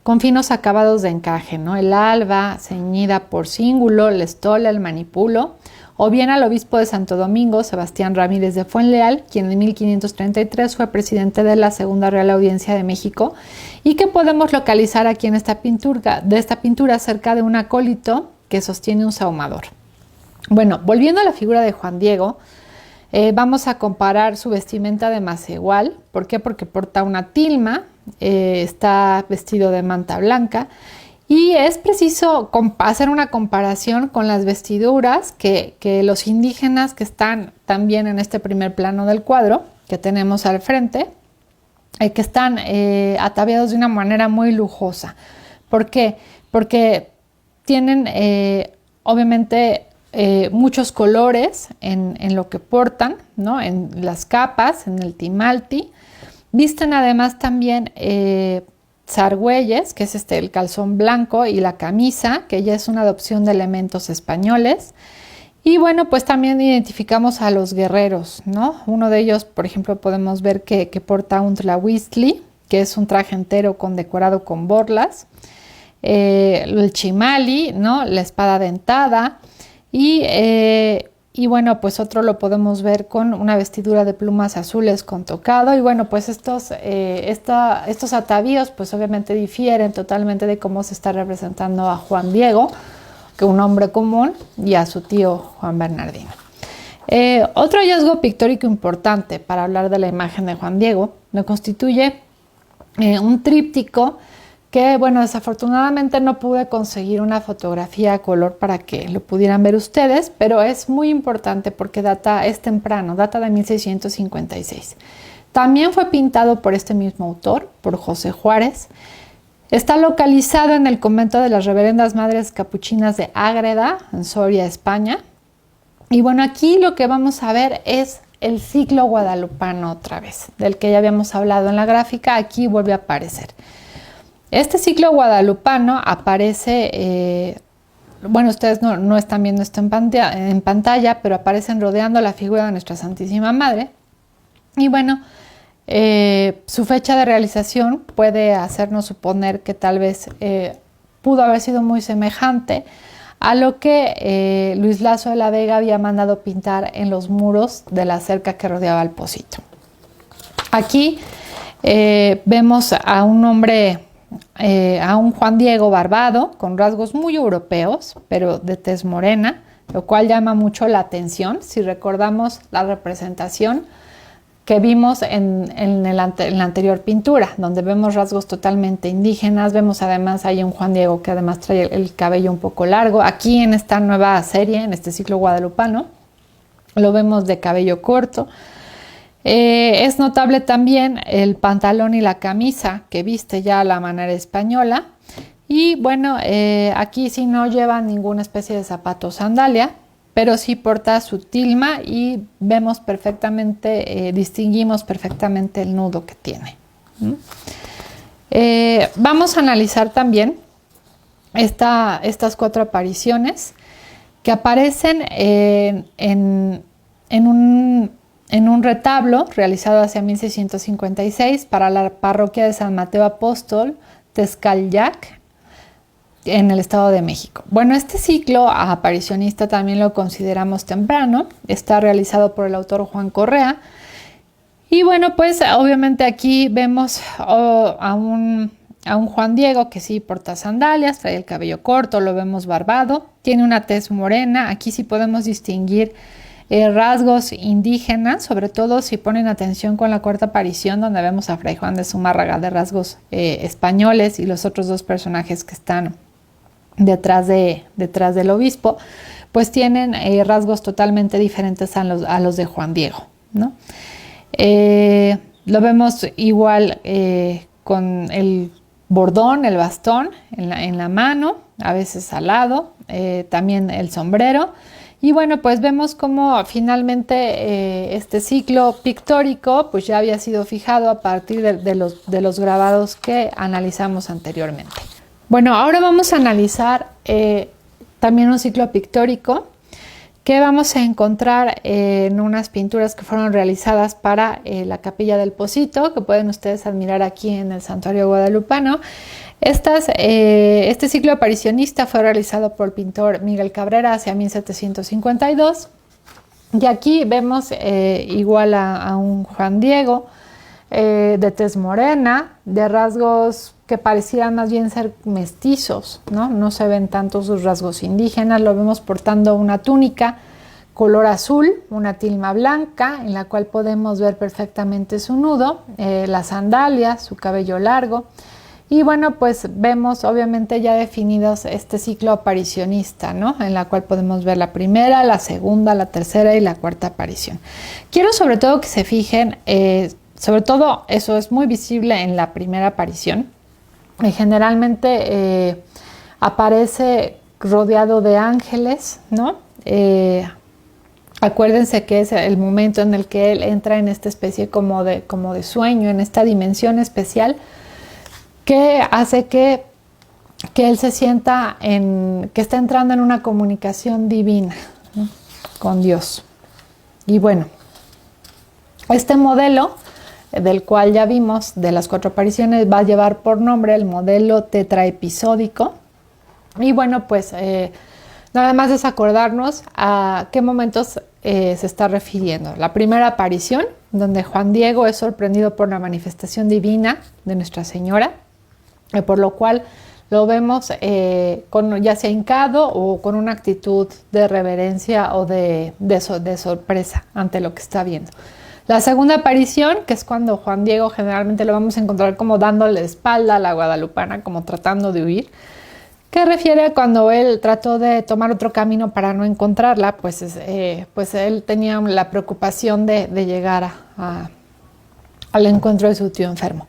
con finos acabados de encaje, ¿no? El alba, ceñida por cíngulo, la estola, el manipulo, o bien al obispo de Santo Domingo, Sebastián Ramírez de Fuenleal, quien en 1533 fue presidente de la Segunda Real Audiencia de México, y que podemos localizar aquí en esta pintura cerca de un acólito que sostiene un sahumador. Bueno, volviendo a la figura de Juan Diego, vamos a comparar su vestimenta de macehual. ¿Por qué? Porque porta una tilma, está vestido de manta blanca, y es preciso hacer una comparación con las vestiduras que los indígenas que están también en este primer plano del cuadro, que tenemos al frente, que están ataviados de una manera muy lujosa. ¿Por qué? Porque tienen obviamente muchos colores en lo que portan, ¿no? En las capas, en el timalti. Visten además también zargüeyes, que es el calzón blanco, y la camisa, que ya es una adopción de elementos españoles. Y bueno, pues también identificamos a los guerreros, ¿no? Uno de ellos, por ejemplo, podemos ver que porta un tlahuistli, que es un traje entero decorado con borlas, el chimali, ¿no? La espada dentada, y bueno, pues otro lo podemos ver con una vestidura de plumas azules con tocado. Y bueno, pues estos atavíos pues obviamente difieren totalmente de cómo se está representando a Juan Diego, que un hombre común, y a su tío Juan Bernardino. Otro hallazgo pictórico importante para hablar de la imagen de Juan Diego lo constituye un tríptico que, bueno, desafortunadamente no pude conseguir una fotografía a color para que lo pudieran ver ustedes, pero es muy importante porque es temprano, data de 1656. También fue pintado por este mismo autor, por José Juárez. Está localizado en el convento de las Reverendas Madres Capuchinas de Ágreda, en Soria, España. Y bueno, aquí lo que vamos a ver es el ciclo guadalupano otra vez, del que ya habíamos hablado en la gráfica. Aquí vuelve a aparecer. Este ciclo guadalupano aparece, bueno, ustedes no están viendo esto en pantalla, pero aparecen rodeando la figura de nuestra Santísima Madre. Y bueno, su fecha de realización puede hacernos suponer que tal vez pudo haber sido muy semejante a lo que Luis Laso de la Vega había mandado pintar en los muros de la cerca que rodeaba el Pocito. Aquí vemos a un hombre, a un Juan Diego barbado, con rasgos muy europeos, pero de tez morena, lo cual llama mucho la atención si recordamos la representación que vimos en la anterior pintura, donde vemos rasgos totalmente indígenas. Vemos además ahí un Juan Diego que además trae el cabello un poco largo. Aquí en esta nueva serie, en este ciclo guadalupano, lo vemos de cabello corto. Es notable también el pantalón y la camisa que viste ya a la manera española. Y bueno, aquí sí no lleva ninguna especie de zapato o sandalia, pero sí porta su tilma y vemos perfectamente, distinguimos perfectamente el nudo que tiene. Vamos a analizar también estas 4 apariciones que aparecen en un retablo realizado hacia 1656 para la parroquia de San Mateo Apóstol, Tezcatliyac, en el Estado de México. Bueno, este ciclo aparicionista también lo consideramos temprano, está realizado por el autor Juan Correa. Y bueno, pues obviamente aquí vemos a un Juan Diego que sí porta sandalias, trae el cabello corto, lo vemos barbado, tiene una tez morena. Aquí sí podemos distinguir rasgos indígenas, sobre todo si ponen atención con la 4ª aparición, donde vemos a Fray Juan de Zumárraga de rasgos españoles, y los otros 2 personajes que están detrás del obispo, pues tienen rasgos totalmente diferentes a los de Juan Diego, ¿no? Lo vemos igual con el bordón, el bastón en la mano, a veces al lado, también el sombrero. Y bueno, pues vemos cómo finalmente este ciclo pictórico pues ya había sido fijado a partir de los grabados que analizamos anteriormente. Bueno, ahora vamos a analizar también un ciclo pictórico que vamos a encontrar en unas pinturas que fueron realizadas para la Capilla del Pocito, que pueden ustedes admirar aquí en el Santuario Guadalupano. Este ciclo aparicionista fue realizado por el pintor Miguel Cabrera hacia 1752 y aquí vemos igual a un Juan Diego de tez morena, de rasgos que parecieran más bien ser mestizos, ¿no? No se ven tanto sus rasgos indígenas, lo vemos portando una túnica color azul, una tilma blanca en la cual podemos ver perfectamente su nudo, las sandalias, su cabello largo. Y bueno, pues vemos obviamente ya definidos este ciclo aparicionista, ¿no? En la cual podemos ver la primera, la segunda, la tercera y la cuarta aparición. Quiero sobre todo que se fijen, sobre todo eso es muy visible en la primera aparición. Generalmente aparece rodeado de ángeles, ¿no? Acuérdense que es el momento en el que él entra en esta especie como de sueño, en esta dimensión especial, que hace que él se sienta que está entrando en una comunicación divina, ¿no? Con Dios. Y bueno, este modelo del cual ya vimos de las 4 apariciones va a llevar por nombre el modelo tetraepisódico. Y bueno, pues nada más es acordarnos a qué momentos se está refiriendo. La primera aparición, donde Juan Diego es sorprendido por la manifestación divina de Nuestra Señora, por lo cual lo vemos ya sea hincado o con una actitud de reverencia o de sorpresa ante lo que está viendo. La segunda aparición, que es cuando Juan Diego generalmente lo vamos a encontrar como dándole espalda a la guadalupana, como tratando de huir, que refiere a cuando él trató de tomar otro camino para no encontrarla, pues él tenía la preocupación de llegar al encuentro de su tío enfermo.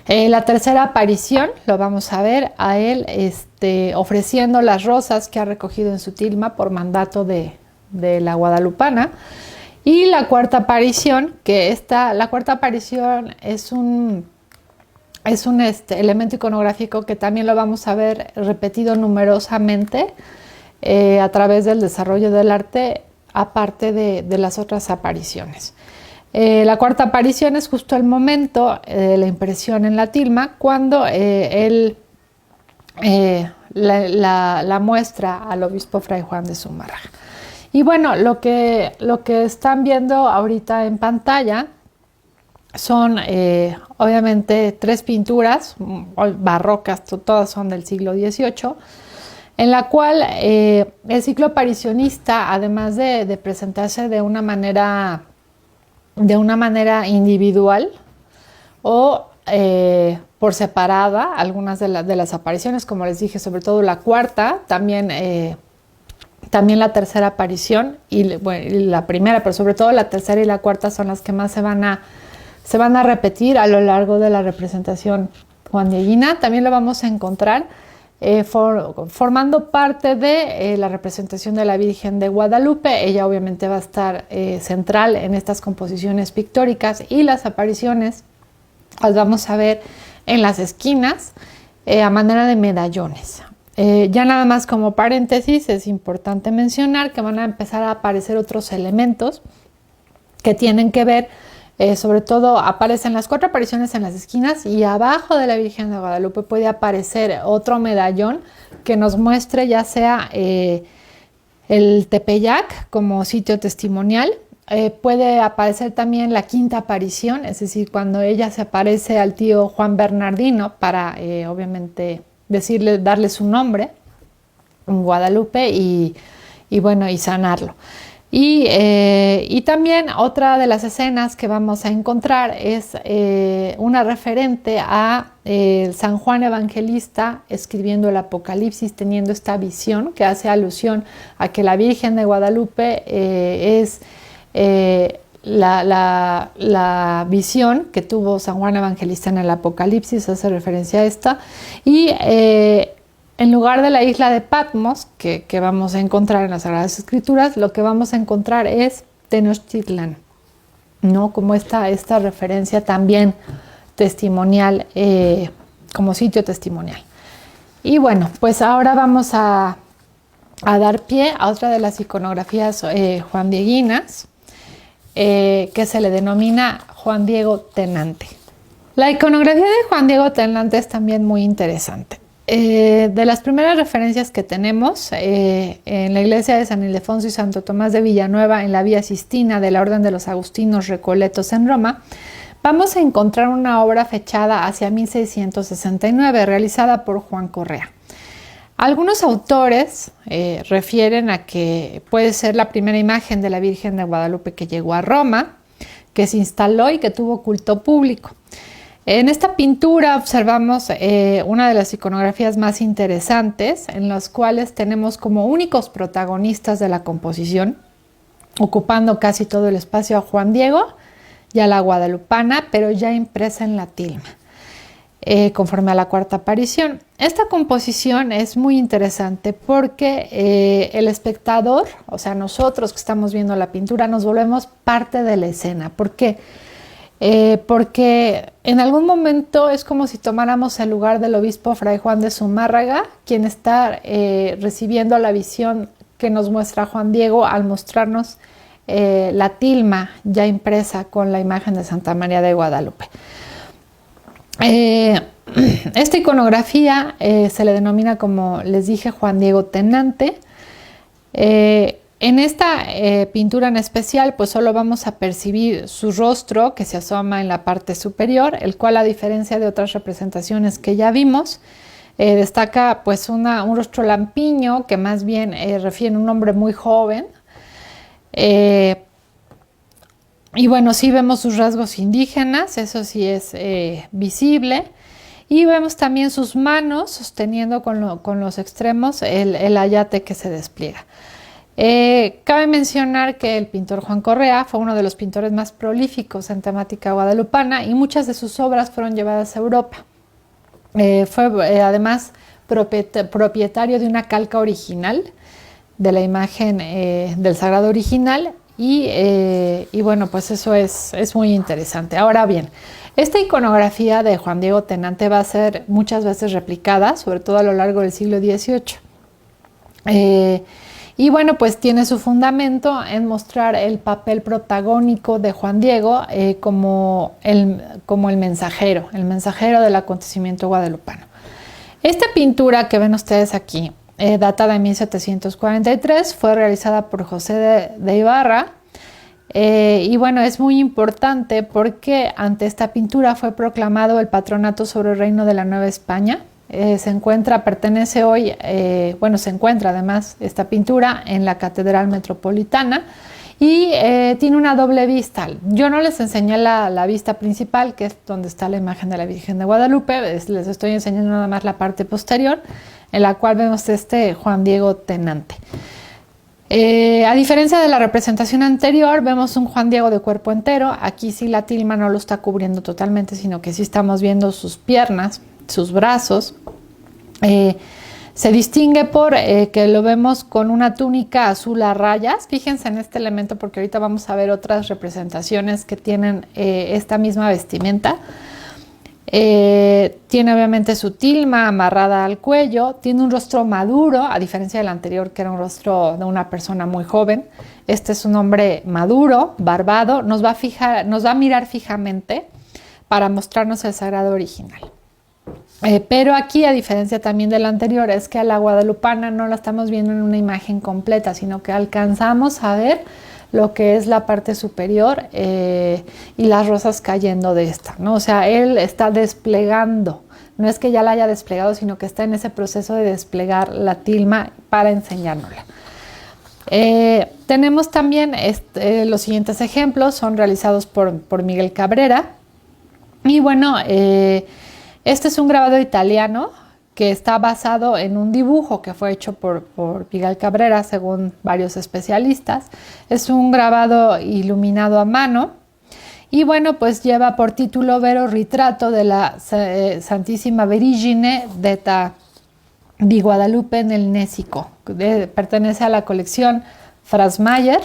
La tercera aparición lo vamos a ver a él ofreciendo las rosas que ha recogido en su tilma por mandato de la guadalupana. Y la cuarta aparición, la cuarta aparición es un elemento iconográfico que también lo vamos a ver repetido numerosamente a través del desarrollo del arte, aparte de las otras apariciones. La cuarta aparición es justo el momento de la impresión en la tilma, cuando él la muestra al obispo Fray Juan de Zumárraga. Y bueno, lo que están viendo ahorita en pantalla son obviamente 3 pinturas barrocas, todas son del siglo XVIII, en la cual el ciclo aparicionista, además de presentarse de una manera individual o por separada, algunas de las apariciones, como les dije, sobre todo la cuarta, también la tercera aparición y la primera, pero sobre todo la tercera y la cuarta son las que más se van a repetir a lo largo de la representación juandieguina. También lo vamos a encontrar formando parte de la representación de la Virgen de Guadalupe. Ella obviamente va a estar central en estas composiciones pictóricas, y las apariciones las vamos a ver en las esquinas a manera de medallones. Ya nada más como paréntesis, es importante mencionar que van a empezar a aparecer otros elementos que tienen que ver, sobre todo aparecen las 4 apariciones en las esquinas, y abajo de la Virgen de Guadalupe puede aparecer otro medallón que nos muestre ya sea el Tepeyac como sitio testimonial. Puede aparecer también la quinta aparición, es decir, cuando ella se aparece al tío Juan Bernardino para obviamente darle su nombre en Guadalupe y sanarlo. Y también otra de las escenas que vamos a encontrar es una referente a San Juan Evangelista escribiendo el Apocalipsis, teniendo esta visión que hace alusión a que la Virgen de Guadalupe es la visión que tuvo San Juan Evangelista en el Apocalipsis, hace referencia a esta. Y en lugar de la isla de Patmos, que vamos a encontrar en las Sagradas Escrituras, lo que vamos a encontrar es Tenochtitlán, ¿no? Como esta referencia también testimonial, como sitio testimonial. Y bueno, pues ahora vamos a dar pie a otra de las iconografías juandieguinas, que se le denomina Juan Diego Tenante. La iconografía de Juan Diego Tenante es también muy interesante. De las primeras referencias que tenemos en la iglesia de San Ildefonso y Santo Tomás de Villanueva, en la Vía Sistina de la Orden de los Agustinos Recoletos en Roma, vamos a encontrar una obra fechada hacia 1669, realizada por Juan Correa. Algunos autores refieren a que puede ser la primera imagen de la Virgen de Guadalupe que llegó a Roma, que se instaló y que tuvo culto público. En esta pintura observamos una de las iconografías más interesantes, en las cuales tenemos como únicos protagonistas de la composición, ocupando casi todo el espacio, a Juan Diego y a la guadalupana, pero ya impresa en la tilma, conforme a la cuarta aparición. Esta composición es muy interesante porque el espectador, o sea, nosotros que estamos viendo la pintura, nos volvemos parte de la escena. ¿Por qué? Porque en algún momento es como si tomáramos el lugar del obispo Fray Juan de Zumárraga, quien está recibiendo la visión que nos muestra Juan Diego al mostrarnos la tilma ya impresa con la imagen de Santa María de Guadalupe. Esta iconografía se le denomina, como les dije, Juan Diego Tenante. En esta pintura en especial, pues solo vamos a percibir su rostro, que se asoma en la parte superior, el cual, a diferencia de otras representaciones que ya vimos, destaca pues un rostro lampiño, que más bien refiere a un hombre muy joven. Y bueno, sí vemos sus rasgos indígenas, eso sí es visible. Y vemos también sus manos sosteniendo con los extremos el ayate que se despliega. Cabe mencionar que el pintor Juan Correa fue uno de los pintores más prolíficos en temática guadalupana y muchas de sus obras fueron llevadas a Europa. Fue además propietario de una calca original de la imagen del Sagrado original y bueno, pues eso es muy interesante. Ahora bien, esta iconografía de Juan Diego Tenante va a ser muchas veces replicada, sobre todo a lo largo del siglo XVIII. Y bueno, pues tiene su fundamento en mostrar el papel protagónico de Juan Diego como el mensajero del acontecimiento guadalupano. Esta pintura que ven ustedes aquí, datada de 1743, fue realizada por José de Ibarra. Y bueno, es muy importante porque ante esta pintura fue proclamado el patronato sobre el reino de la Nueva España. Se encuentra además esta pintura en la Catedral Metropolitana y tiene una doble vista. Yo no les enseñé la vista principal, que es donde está la imagen de la Virgen de Guadalupe. Les estoy enseñando nada más la parte posterior, en la cual vemos Juan Diego Tenante. A diferencia de la representación anterior, vemos un Juan Diego de cuerpo entero. Aquí sí la tilma no lo está cubriendo totalmente, sino que sí estamos viendo sus piernas, sus brazos. Se distingue por que lo vemos con una túnica azul a rayas. Fíjense en este elemento porque ahorita vamos a ver otras representaciones que tienen esta misma vestimenta. Tiene obviamente su tilma amarrada al cuello, tiene un rostro maduro, a diferencia del anterior que era un rostro de una persona muy joven. Este es un hombre maduro, barbado, nos va a mirar fijamente para mostrarnos el sagrado original. Pero aquí, a diferencia también del anterior, es que a la guadalupana no la estamos viendo en una imagen completa, sino que alcanzamos a ver lo que es la parte superior y las rosas cayendo de esta, ¿no? O sea, él está desplegando, no es que ya la haya desplegado, sino que está en ese proceso de desplegar la tilma para enseñárnosla. Tenemos también los siguientes ejemplos, son realizados por Miguel Cabrera. Y bueno, este es un grabado italiano que está basado en un dibujo que fue hecho por Miguel Cabrera, según varios especialistas. Es un grabado iluminado a mano y bueno, pues lleva por título Vero Ritrato de la Santísima Vergine detta di Guadalupe nel Nessico. Pertenece a la colección Frasmayer.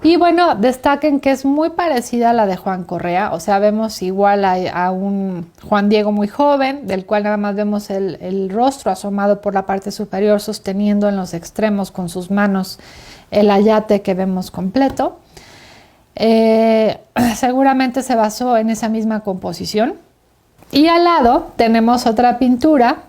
Y bueno, destaquen que es muy parecida a la de Juan Correa, o sea, vemos igual a un Juan Diego muy joven, del cual nada más vemos el rostro asomado por la parte superior, sosteniendo en los extremos con sus manos el ayate que vemos completo. Seguramente se basó en esa misma composición. Y al lado tenemos otra pintura,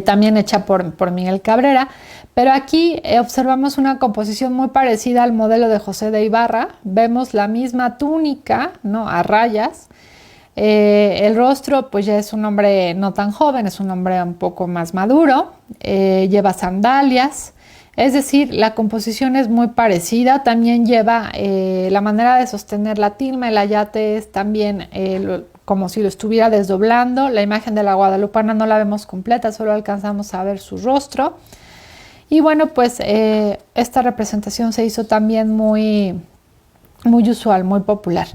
también hecha por Miguel Cabrera, pero aquí observamos una composición muy parecida al modelo de José de Ibarra. Vemos la misma túnica, ¿no?, a rayas. El rostro pues ya es un hombre no tan joven, es un hombre un poco más maduro, lleva sandalias, es decir, la composición es muy parecida. También lleva la manera de sostener la tilma, el ayate es también como si lo estuviera desdoblando. La imagen de la guadalupana no la vemos completa, solo alcanzamos a ver su rostro. Y bueno, pues esta representación se hizo también muy usual, muy popular.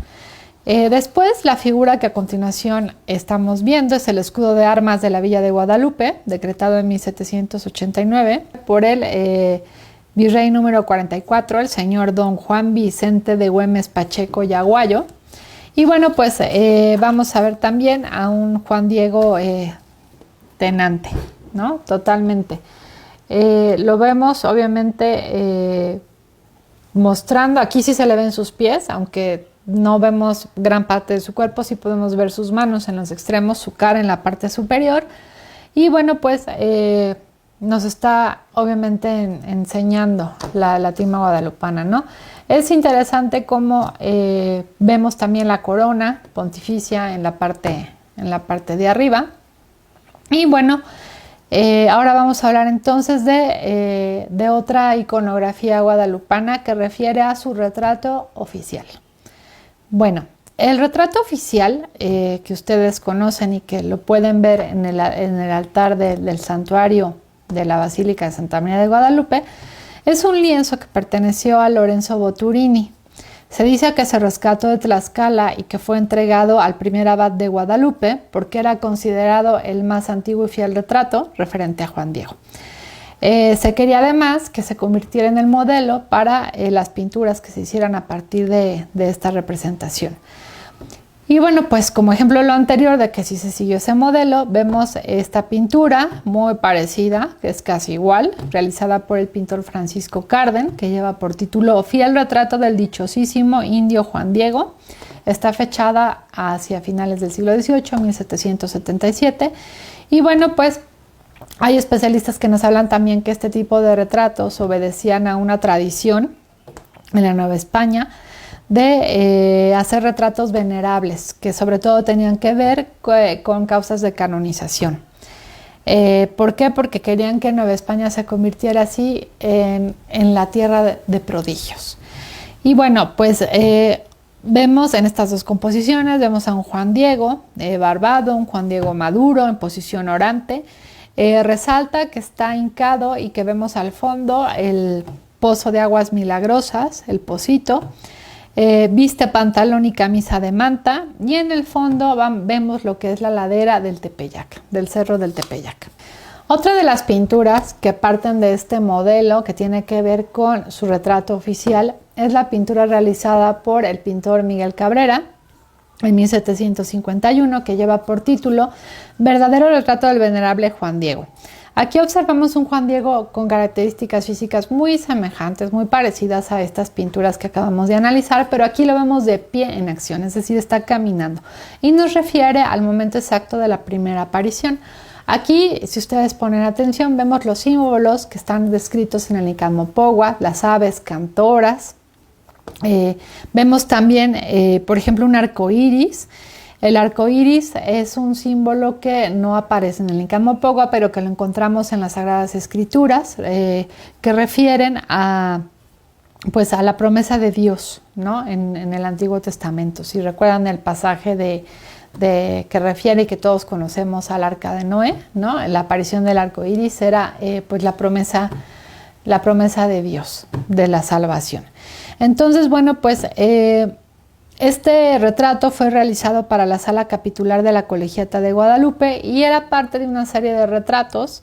Después, la figura que a continuación estamos viendo es el escudo de armas de la Villa de Guadalupe, decretado en 1789 por el virrey número 44, el señor don Juan Vicente de Güemes Pacheco y Aguayo. Y bueno, pues vamos a ver también a un Juan Diego tenante, ¿no? Totalmente. Lo vemos obviamente mostrando, aquí sí se le ven sus pies, aunque no vemos gran parte de su cuerpo, sí podemos ver sus manos en los extremos, su cara en la parte superior. Y bueno, pues nos está obviamente enseñando la tilma guadalupana, ¿no? Es interesante cómo vemos también la corona pontificia en la parte de arriba. Y bueno, ahora vamos a hablar entonces de otra iconografía guadalupana que refiere a su retrato oficial. Bueno, el retrato oficial que ustedes conocen y que lo pueden ver en el altar del santuario de la Basílica de Santa María de Guadalupe es un lienzo que perteneció a Lorenzo Boturini. Se dice que se rescató de Tlaxcala y que fue entregado al primer abad de Guadalupe porque era considerado el más antiguo y fiel retrato referente a Juan Diego. Se quería además que se convirtiera en el modelo para las pinturas que se hicieran a partir de esta representación. Y bueno, pues como ejemplo de lo anterior, de que si se siguió ese modelo, vemos esta pintura muy parecida, que es casi igual, realizada por el pintor Francisco Carden, que lleva por título Fiel retrato del dichosísimo indio Juan Diego. Está fechada hacia finales del siglo XVIII, 1777. Y bueno, pues hay especialistas que nos hablan también que este tipo de retratos obedecían a una tradición en la Nueva España de hacer retratos venerables, que sobre todo tenían que ver con causas de canonización. ¿Por qué? Porque querían que Nueva España se convirtiera así en la tierra de prodigios. Y bueno, pues vemos en estas dos composiciones, vemos a un Juan Diego barbado, un Juan Diego maduro en posición orante. Resalta que está hincado y que vemos al fondo el pozo de aguas milagrosas, el pocito. Viste pantalón y camisa de manta, y en el fondo vemos lo que es la ladera del Tepeyac, del cerro del Tepeyac. Otra de las pinturas que parten de este modelo, que tiene que ver con su retrato oficial, es la pintura realizada por el pintor Miguel Cabrera en 1751, que lleva por título Verdadero retrato del venerable Juan Diego. Aquí observamos un Juan Diego con características físicas muy semejantes, muy parecidas a estas pinturas que acabamos de analizar, pero aquí lo vemos de pie en acción, es decir, está caminando, y nos refiere al momento exacto de la primera aparición. Aquí, si ustedes ponen atención, vemos los símbolos que están descritos en el Nicamopogua, las aves cantoras. Vemos también, por ejemplo, un arco iris. El arco iris es un símbolo que no aparece en el Nicamopogua, pero que lo encontramos en las Sagradas Escrituras, que refieren a la promesa de Dios, ¿no? en el Antiguo Testamento. Si recuerdan el pasaje que refiere y que todos conocemos al arca de Noé, ¿no? La aparición del arco iris era la promesa de Dios, de la salvación. Entonces, bueno, pues este retrato fue realizado para la sala capitular de la Colegiata de Guadalupe y era parte de una serie de retratos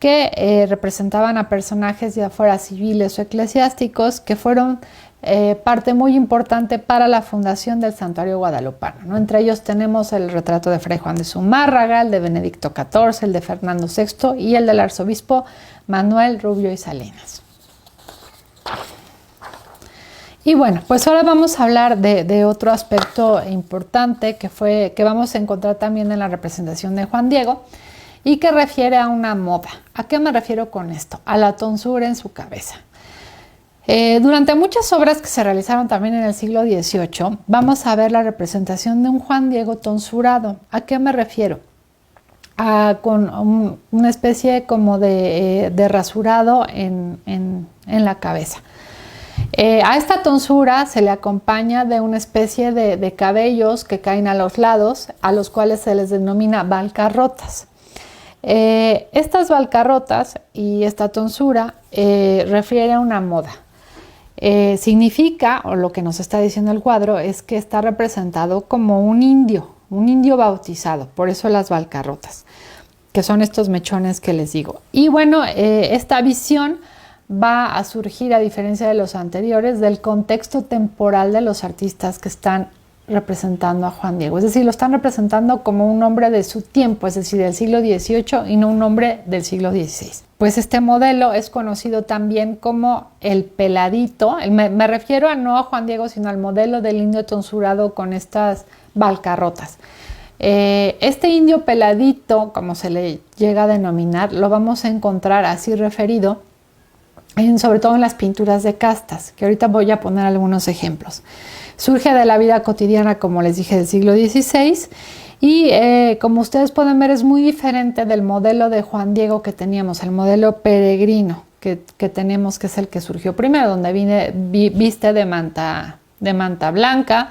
que representaban a personajes ya fuera civiles o eclesiásticos que fueron parte muy importante para la fundación del santuario guadalupano, ¿no? Entre ellos tenemos el retrato de Fray Juan de Zumárraga, el de Benedicto XIV, el de Fernando VI y el del arzobispo Manuel Rubio y Salinas. Y bueno, pues ahora vamos a hablar de otro aspecto importante que vamos a encontrar también en la representación de Juan Diego y que refiere a una moda. ¿A qué me refiero con esto? A la tonsura en su cabeza. Durante muchas obras que se realizaron también en el siglo XVIII, vamos a ver la representación de un Juan Diego tonsurado. ¿A qué me refiero? Con una especie como de rasurado en la cabeza. A esta tonsura se le acompaña de una especie de cabellos que caen a los lados, a los cuales se les denomina balcarrotas. Estas balcarrotas y esta tonsura refiere a una moda. Significa, o lo que nos está diciendo el cuadro, es que está representado como un indio bautizado, por eso las balcarrotas, que son estos mechones que les digo. Y bueno, esta visión va a surgir, a diferencia de los anteriores, del contexto temporal de los artistas que están representando a Juan Diego. Es decir, lo están representando como un hombre de su tiempo, es decir, del siglo XVIII y no un hombre del siglo XVI. Pues este modelo es conocido también como el peladito. Me refiero no a Juan Diego, sino al modelo del indio tonsurado con estas balcarrotas. Este indio peladito, como se le llega a denominar, lo vamos a encontrar así referido, sobre todo en las pinturas de castas, que ahorita voy a poner algunos ejemplos. Surge de la vida cotidiana, como les dije, del siglo XVI y como ustedes pueden ver es muy diferente del modelo de Juan Diego que teníamos, el modelo peregrino que tenemos, que es el que surgió primero, donde viste de manta blanca,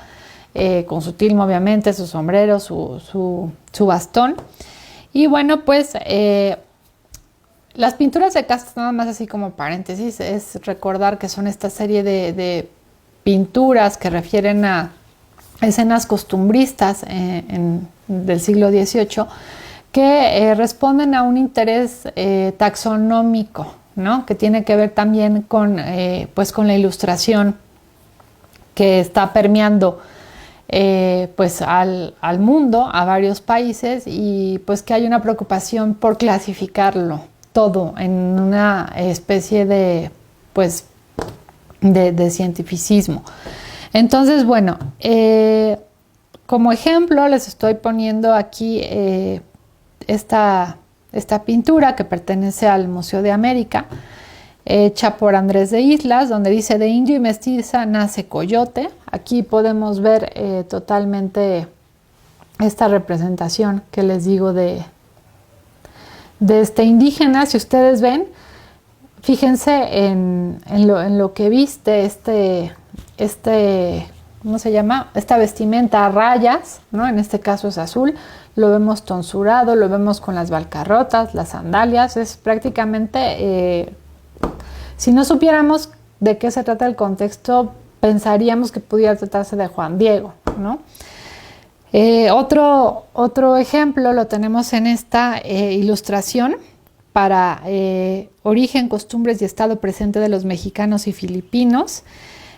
con su tilma obviamente, su sombrero, su bastón. Y bueno, pues las pinturas de castas, nada más así como paréntesis, es recordar que son esta serie de pinturas que refieren a escenas costumbristas del siglo XVIII que responden a un interés taxonómico, ¿no? Que tiene que ver también con la ilustración que está permeando pues al mundo, a varios países, y pues que hay una preocupación por clasificarlo todo en una especie de cientificismo. Entonces, bueno, como ejemplo les estoy poniendo aquí esta pintura que pertenece al Museo de América, hecha por Andrés de Islas, donde dice: de indio y mestiza nace coyote. Aquí podemos ver totalmente esta representación que les digo de este indígena. Si ustedes ven, fíjense en lo que viste ¿cómo se llama? Esta vestimenta a rayas, ¿no? En este caso es azul, lo vemos tonsurado, lo vemos con las balcarrotas, las sandalias, es prácticamente, si no supiéramos de qué se trata el contexto, pensaríamos que pudiera tratarse de Juan Diego, ¿no? Otro ejemplo lo tenemos en esta ilustración para Origen, Costumbres y Estado Presente de los Mexicanos y Filipinos,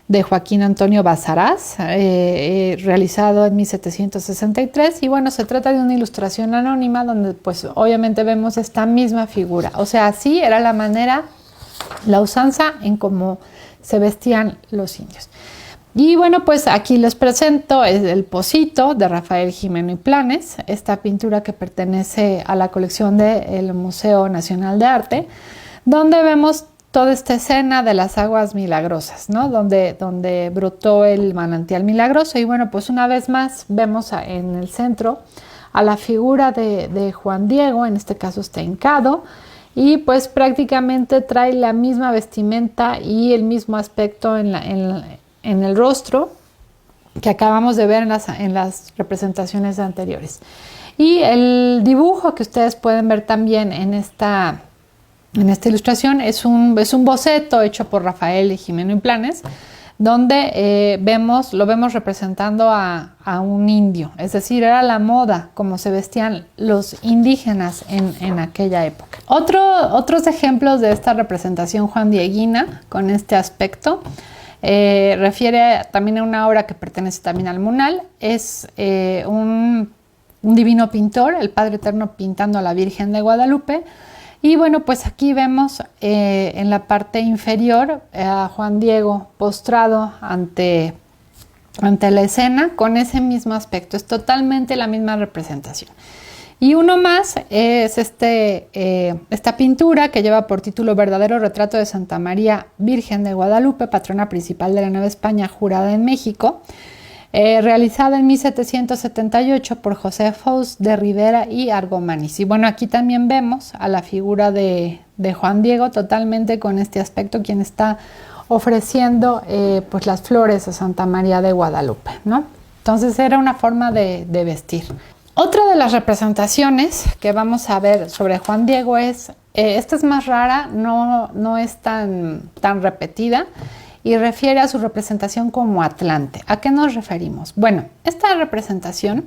de Joaquín Antonio Bazaraz, realizado en 1763. Y bueno, se trata de una ilustración anónima donde pues obviamente vemos esta misma figura. O sea, así era la manera, la usanza en cómo se vestían los indios. Y bueno, pues aquí les presento el Pocito de Rafael Jimeno y Planes, esta pintura que pertenece a la colección del Museo Nacional de Arte, donde vemos toda esta escena de las aguas milagrosas, ¿no? Donde brotó el manantial milagroso. Y bueno, pues una vez más vemos en el centro a la figura de Juan Diego, en este caso está hincado, y pues prácticamente trae la misma vestimenta y el mismo aspecto en el rostro que acabamos de ver en las representaciones anteriores. Y el dibujo que ustedes pueden ver también en esta ilustración es un boceto hecho por Rafael Jimeno y Planes donde lo vemos representando a un indio, es decir, era la moda como se vestían los indígenas en aquella época. Otros ejemplos de esta representación juandieguina con este aspecto refiere también a una obra que pertenece también al Munal, es un divino pintor, el Padre Eterno pintando a la Virgen de Guadalupe. Y bueno, pues aquí vemos en la parte inferior a Juan Diego postrado ante la escena con ese mismo aspecto. Es totalmente la misma representación. Y uno más es esta pintura que lleva por título Verdadero retrato de Santa María Virgen de Guadalupe, patrona principal de la Nueva España, jurada en México, realizada en 1778 por José Fous de Rivera y Argomanis. Y bueno, aquí también vemos a la figura de Juan Diego totalmente con este aspecto, quien está ofreciendo pues las flores a Santa María de Guadalupe, ¿no? Entonces era una forma de vestir. Otra de las representaciones que vamos a ver sobre Juan Diego es, esta es más rara, no es tan repetida, y refiere a su representación como Atlante. ¿A qué nos referimos? Bueno, esta representación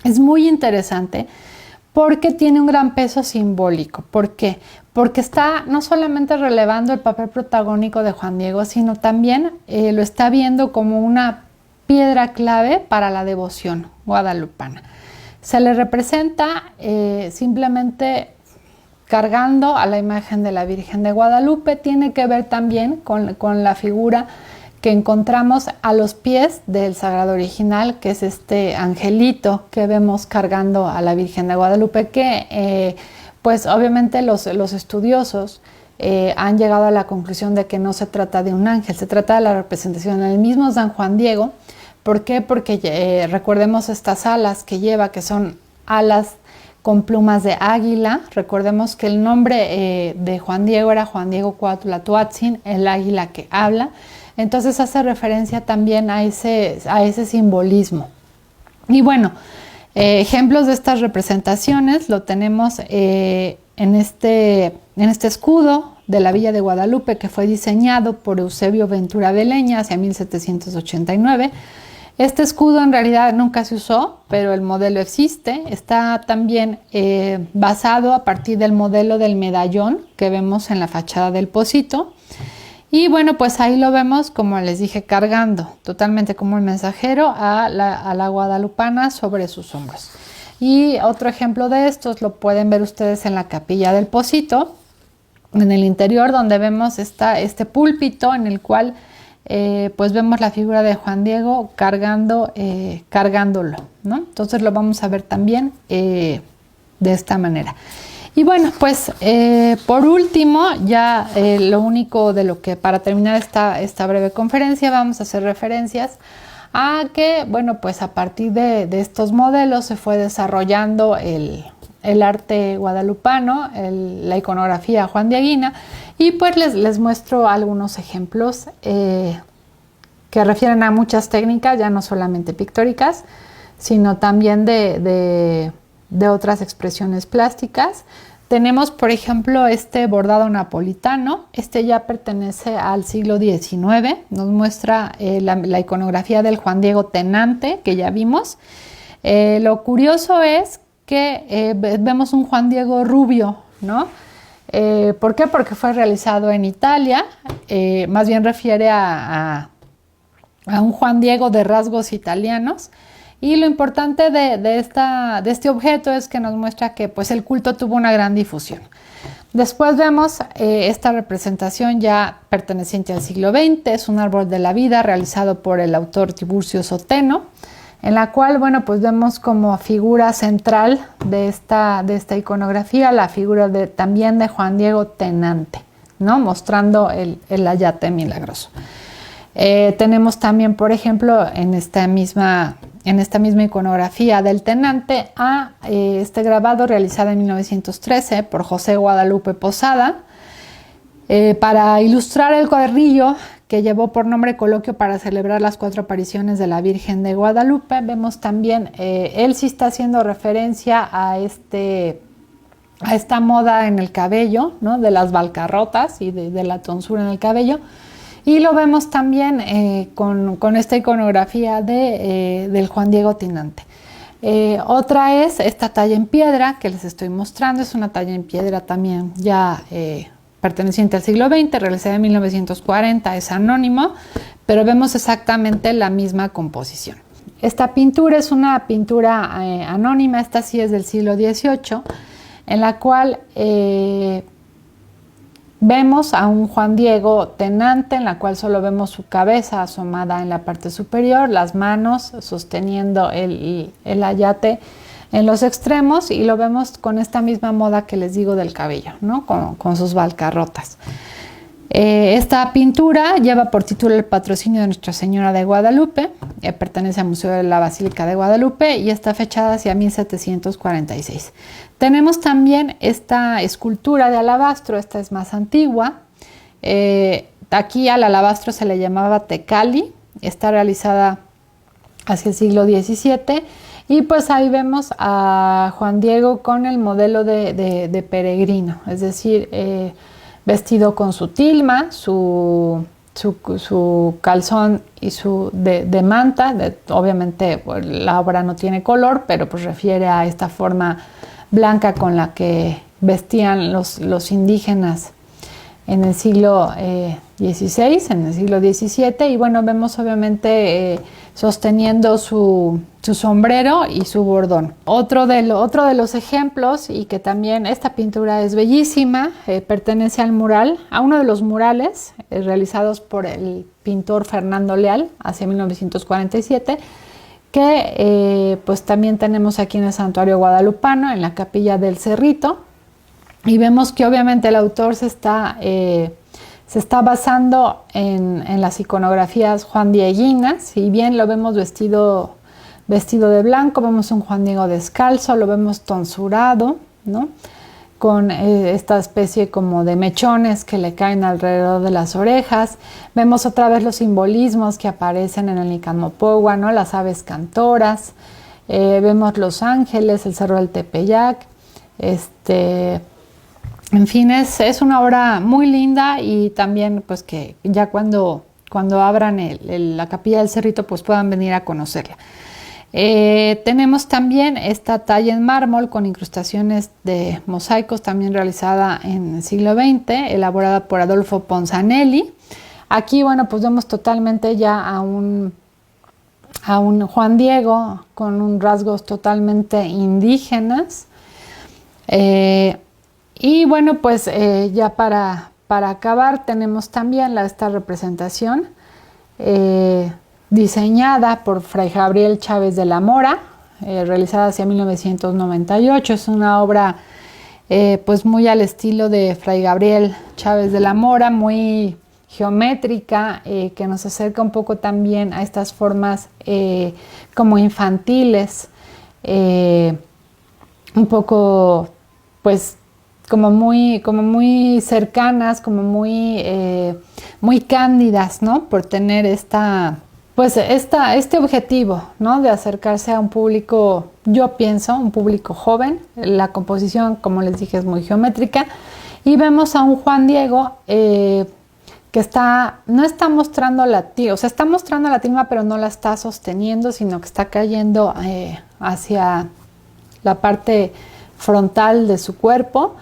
es muy interesante porque tiene un gran peso simbólico. ¿Por qué? Porque está no solamente relevando el papel protagónico de Juan Diego, sino también lo está viendo como una piedra clave para la devoción guadalupana. Se le representa simplemente cargando a la imagen de la Virgen de Guadalupe. Tiene que ver también con la figura que encontramos a los pies del sagrado original, que es este angelito que vemos cargando a la Virgen de Guadalupe, que pues obviamente los estudiosos han llegado a la conclusión de que no se trata de un ángel, se trata de la representación del mismo San Juan Diego. ¿Por qué? Porque recordemos estas alas que lleva, que son alas con plumas de águila. Recordemos que el nombre de Juan Diego era Juan Diego Cuauhtlatoatzin, el águila que habla. Entonces hace referencia también a ese simbolismo. Y bueno, ejemplos de estas representaciones lo tenemos en este escudo de la Villa de Guadalupe, que fue diseñado por Eusebio Ventura de Leña hacia 1789. Este escudo en realidad nunca se usó, pero el modelo existe. Está también basado a partir del modelo del medallón que vemos en la fachada del Pocito. Y bueno, pues ahí lo vemos, como les dije, cargando totalmente como un mensajero a la guadalupana sobre sus hombros. Y otro ejemplo de estos lo pueden ver ustedes en la capilla del Pocito, en el interior, donde vemos este púlpito en el cual pues vemos la figura de Juan Diego cargándolo, ¿no? Entonces lo vamos a ver también de esta manera. Y bueno, pues por último, ya lo único de lo que para terminar esta breve conferencia vamos a hacer referencias a que, bueno, pues a partir de estos modelos se fue desarrollando el arte guadalupano, la iconografía juandieguina, y pues les muestro algunos ejemplos que refieren a muchas técnicas, ya no solamente pictóricas, sino también de otras expresiones plásticas. Tenemos, por ejemplo, este bordado napolitano. Este ya pertenece al siglo XIX. Nos muestra la iconografía del Juan Diego Tenante, que ya vimos. Lo curioso es que vemos un Juan Diego rubio, ¿no? ¿Por qué? Porque fue realizado en Italia. Más bien refiere a un Juan Diego de rasgos italianos. Y lo importante de este objeto es que nos muestra que pues, el culto tuvo una gran difusión. Después vemos esta representación ya perteneciente al siglo XX, es un árbol de la vida realizado por el autor Tiburcio Soteno, en la cual, bueno, pues vemos como figura central de esta iconografía la figura también de Juan Diego Tenante, ¿no? Mostrando el ayate milagroso. Tenemos también, por ejemplo, en esta misma iconografía del Tenante a este grabado realizado en 1913 por José Guadalupe Posada para ilustrar el cuadernillo que llevó por nombre Coloquio para celebrar las 4 apariciones de la Virgen de Guadalupe. Vemos también, él sí está haciendo referencia a esta moda en el cabello, ¿no? De las balcarrotas y de la tonsura en el cabello. Y lo vemos también con esta iconografía del Juan Diego Tinante. Otra es esta talla en piedra que les estoy mostrando. Es una talla en piedra también ya perteneciente al siglo XX, realizada en 1940, es anónimo, pero vemos exactamente la misma composición. Esta pintura es una pintura anónima, esta sí es del siglo XVIII, en la cual vemos a un Juan Diego tenante, en la cual solo vemos su cabeza asomada en la parte superior, las manos sosteniendo el ayate en los extremos, y lo vemos con esta misma moda que les digo del cabello, ¿no? Con sus balcarrotas. Esta pintura lleva por título El patrocinio de Nuestra Señora de Guadalupe, pertenece al Museo de la Basílica de Guadalupe y está fechada hacia 1746. Tenemos también esta escultura de alabastro, esta es más antigua. Aquí al alabastro se le llamaba tecali, está realizada hacia el siglo XVII, y pues ahí vemos a Juan Diego con el modelo de peregrino, es decir, vestido con su tilma, su calzón y su de manta. Obviamente pues, la obra no tiene color, pero pues refiere a esta forma blanca con la que vestían los indígenas en el siglo XVI, en el siglo XVII, y bueno, vemos obviamente sosteniendo su sombrero y su bordón. Otro de los ejemplos, y que también esta pintura es bellísima, pertenece al mural, a uno de los murales realizados por el pintor Fernando Leal hacia 1947, que pues también tenemos aquí en el Santuario Guadalupano, en la Capilla del Cerrito, y vemos que obviamente el autor se está basando en las iconografías juandieguinas. Si bien lo vemos vestido de blanco, vemos un Juan Diego descalzo, lo vemos tonsurado, ¿no? Con esta especie como de mechones que le caen alrededor de las orejas. Vemos otra vez los simbolismos que aparecen en el Nicanmopogua, ¿no? Las aves cantoras, vemos los ángeles, el cerro del Tepeyac, en fin, es una obra muy linda, y también pues que ya cuando abran la Capilla del Cerrito pues puedan venir a conocerla. Tenemos también esta talla en mármol con incrustaciones de mosaicos, también realizada en el siglo XX, elaborada por Adolfo Ponzanelli. Aquí, bueno, pues vemos totalmente ya a un Juan Diego con un rasgos totalmente indígenas. Y bueno, pues ya para acabar tenemos también esta representación diseñada por Fray Gabriel Chávez de la Mora, realizada hacia 1998. Es una obra pues muy al estilo de Fray Gabriel Chávez de la Mora, muy geométrica, que nos acerca un poco también a estas formas como infantiles, un poco pues como muy cercanas, como muy cándidas, ¿no? Por tener este objetivo, ¿no? De acercarse a un público, yo pienso, un público joven. La composición, como les dije, es muy geométrica, y vemos a un Juan Diego que no está mostrando la tilma, o sea, está mostrando la tilma, pero no la está sosteniendo, sino que está cayendo hacia la parte frontal de su cuerpo,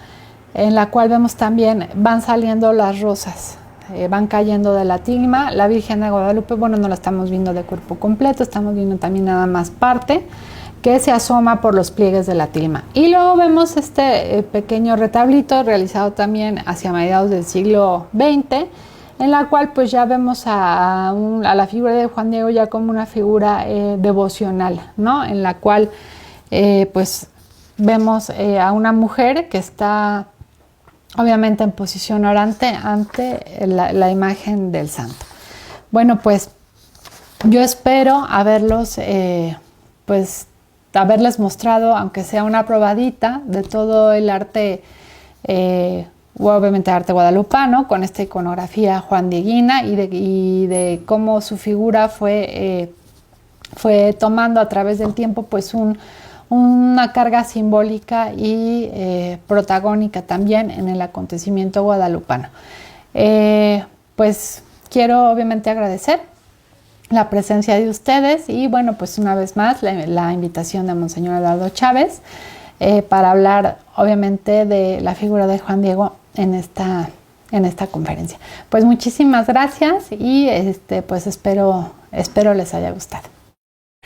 en la cual vemos también van saliendo las rosas, van cayendo de la tilma. La Virgen de Guadalupe, bueno, no la estamos viendo de cuerpo completo, estamos viendo también nada más parte que se asoma por los pliegues de la tilma. Y luego vemos este pequeño retablito realizado también hacia mediados del siglo XX, en la cual pues ya vemos a la figura de Juan Diego ya como una figura devocional, ¿no? En la cual pues vemos a una mujer que está obviamente en posición orante ante la imagen del santo. Bueno, pues yo espero haberles mostrado, aunque sea una probadita, de todo el arte, obviamente arte guadalupano, con esta iconografía juandieguina, y de cómo su figura fue tomando a través del tiempo pues una carga simbólica y protagónica también en el acontecimiento guadalupano. Pues quiero obviamente agradecer la presencia de ustedes y bueno, pues una vez más la invitación de Monseñor Eduardo Chávez para hablar obviamente de la figura de Juan Diego en esta conferencia. Pues muchísimas gracias y pues espero les haya gustado.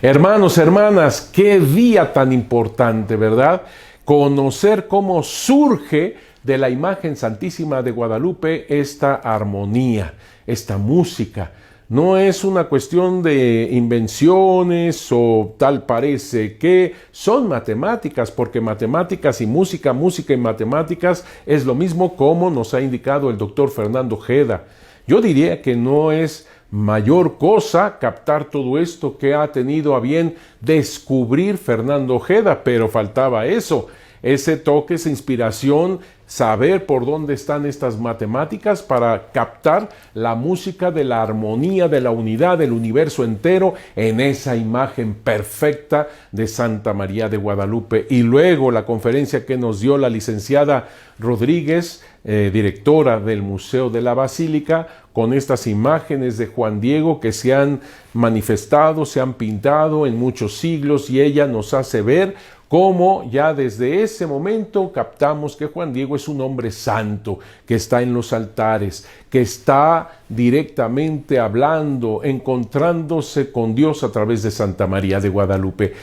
Hermanos, hermanas, qué día tan importante, ¿verdad? Conocer cómo surge de la imagen santísima de Guadalupe esta armonía, esta música. No es una cuestión de invenciones o tal parece que son matemáticas, porque matemáticas y música, música y matemáticas es lo mismo, como nos ha indicado el doctor Fernando Ojeda. Yo diría que no es mayor cosa captar todo esto que ha tenido a bien descubrir Fernando Ojeda, pero faltaba eso, ese toque, esa inspiración, saber por dónde están estas matemáticas para captar la música de la armonía, de la unidad del universo entero en esa imagen perfecta de Santa María de Guadalupe. Y luego la conferencia que nos dio la licenciada Rodríguez, directora del Museo de la Basílica, con estas imágenes de Juan Diego que se han manifestado, se han pintado en muchos siglos, y ella nos hace ver cómo ya desde ese momento captamos que Juan Diego es un hombre santo, que está en los altares, que está directamente hablando, encontrándose con Dios a través de Santa María de Guadalupe.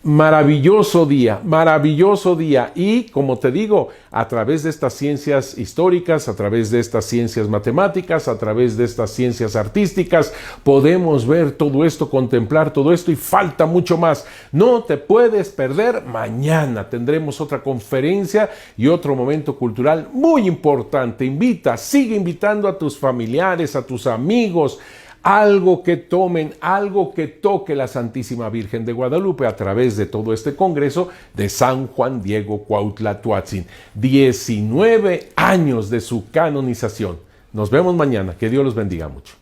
Maravilloso día, y como te digo, a través de estas ciencias históricas, a través de estas ciencias matemáticas, a través de estas ciencias artísticas, podemos ver todo esto, contemplar todo esto, y falta mucho más. No te puedes perder, mañana tendremos otra conferencia y otro momento cultural muy importante. Sigue invitando a tus familiares, a tus amigos, algo que tomen, algo que toque la Santísima Virgen de Guadalupe a través de todo este congreso de San Juan Diego Cuauhtlatóatzin. 19 años de su canonización. Nos vemos mañana. Que Dios los bendiga mucho.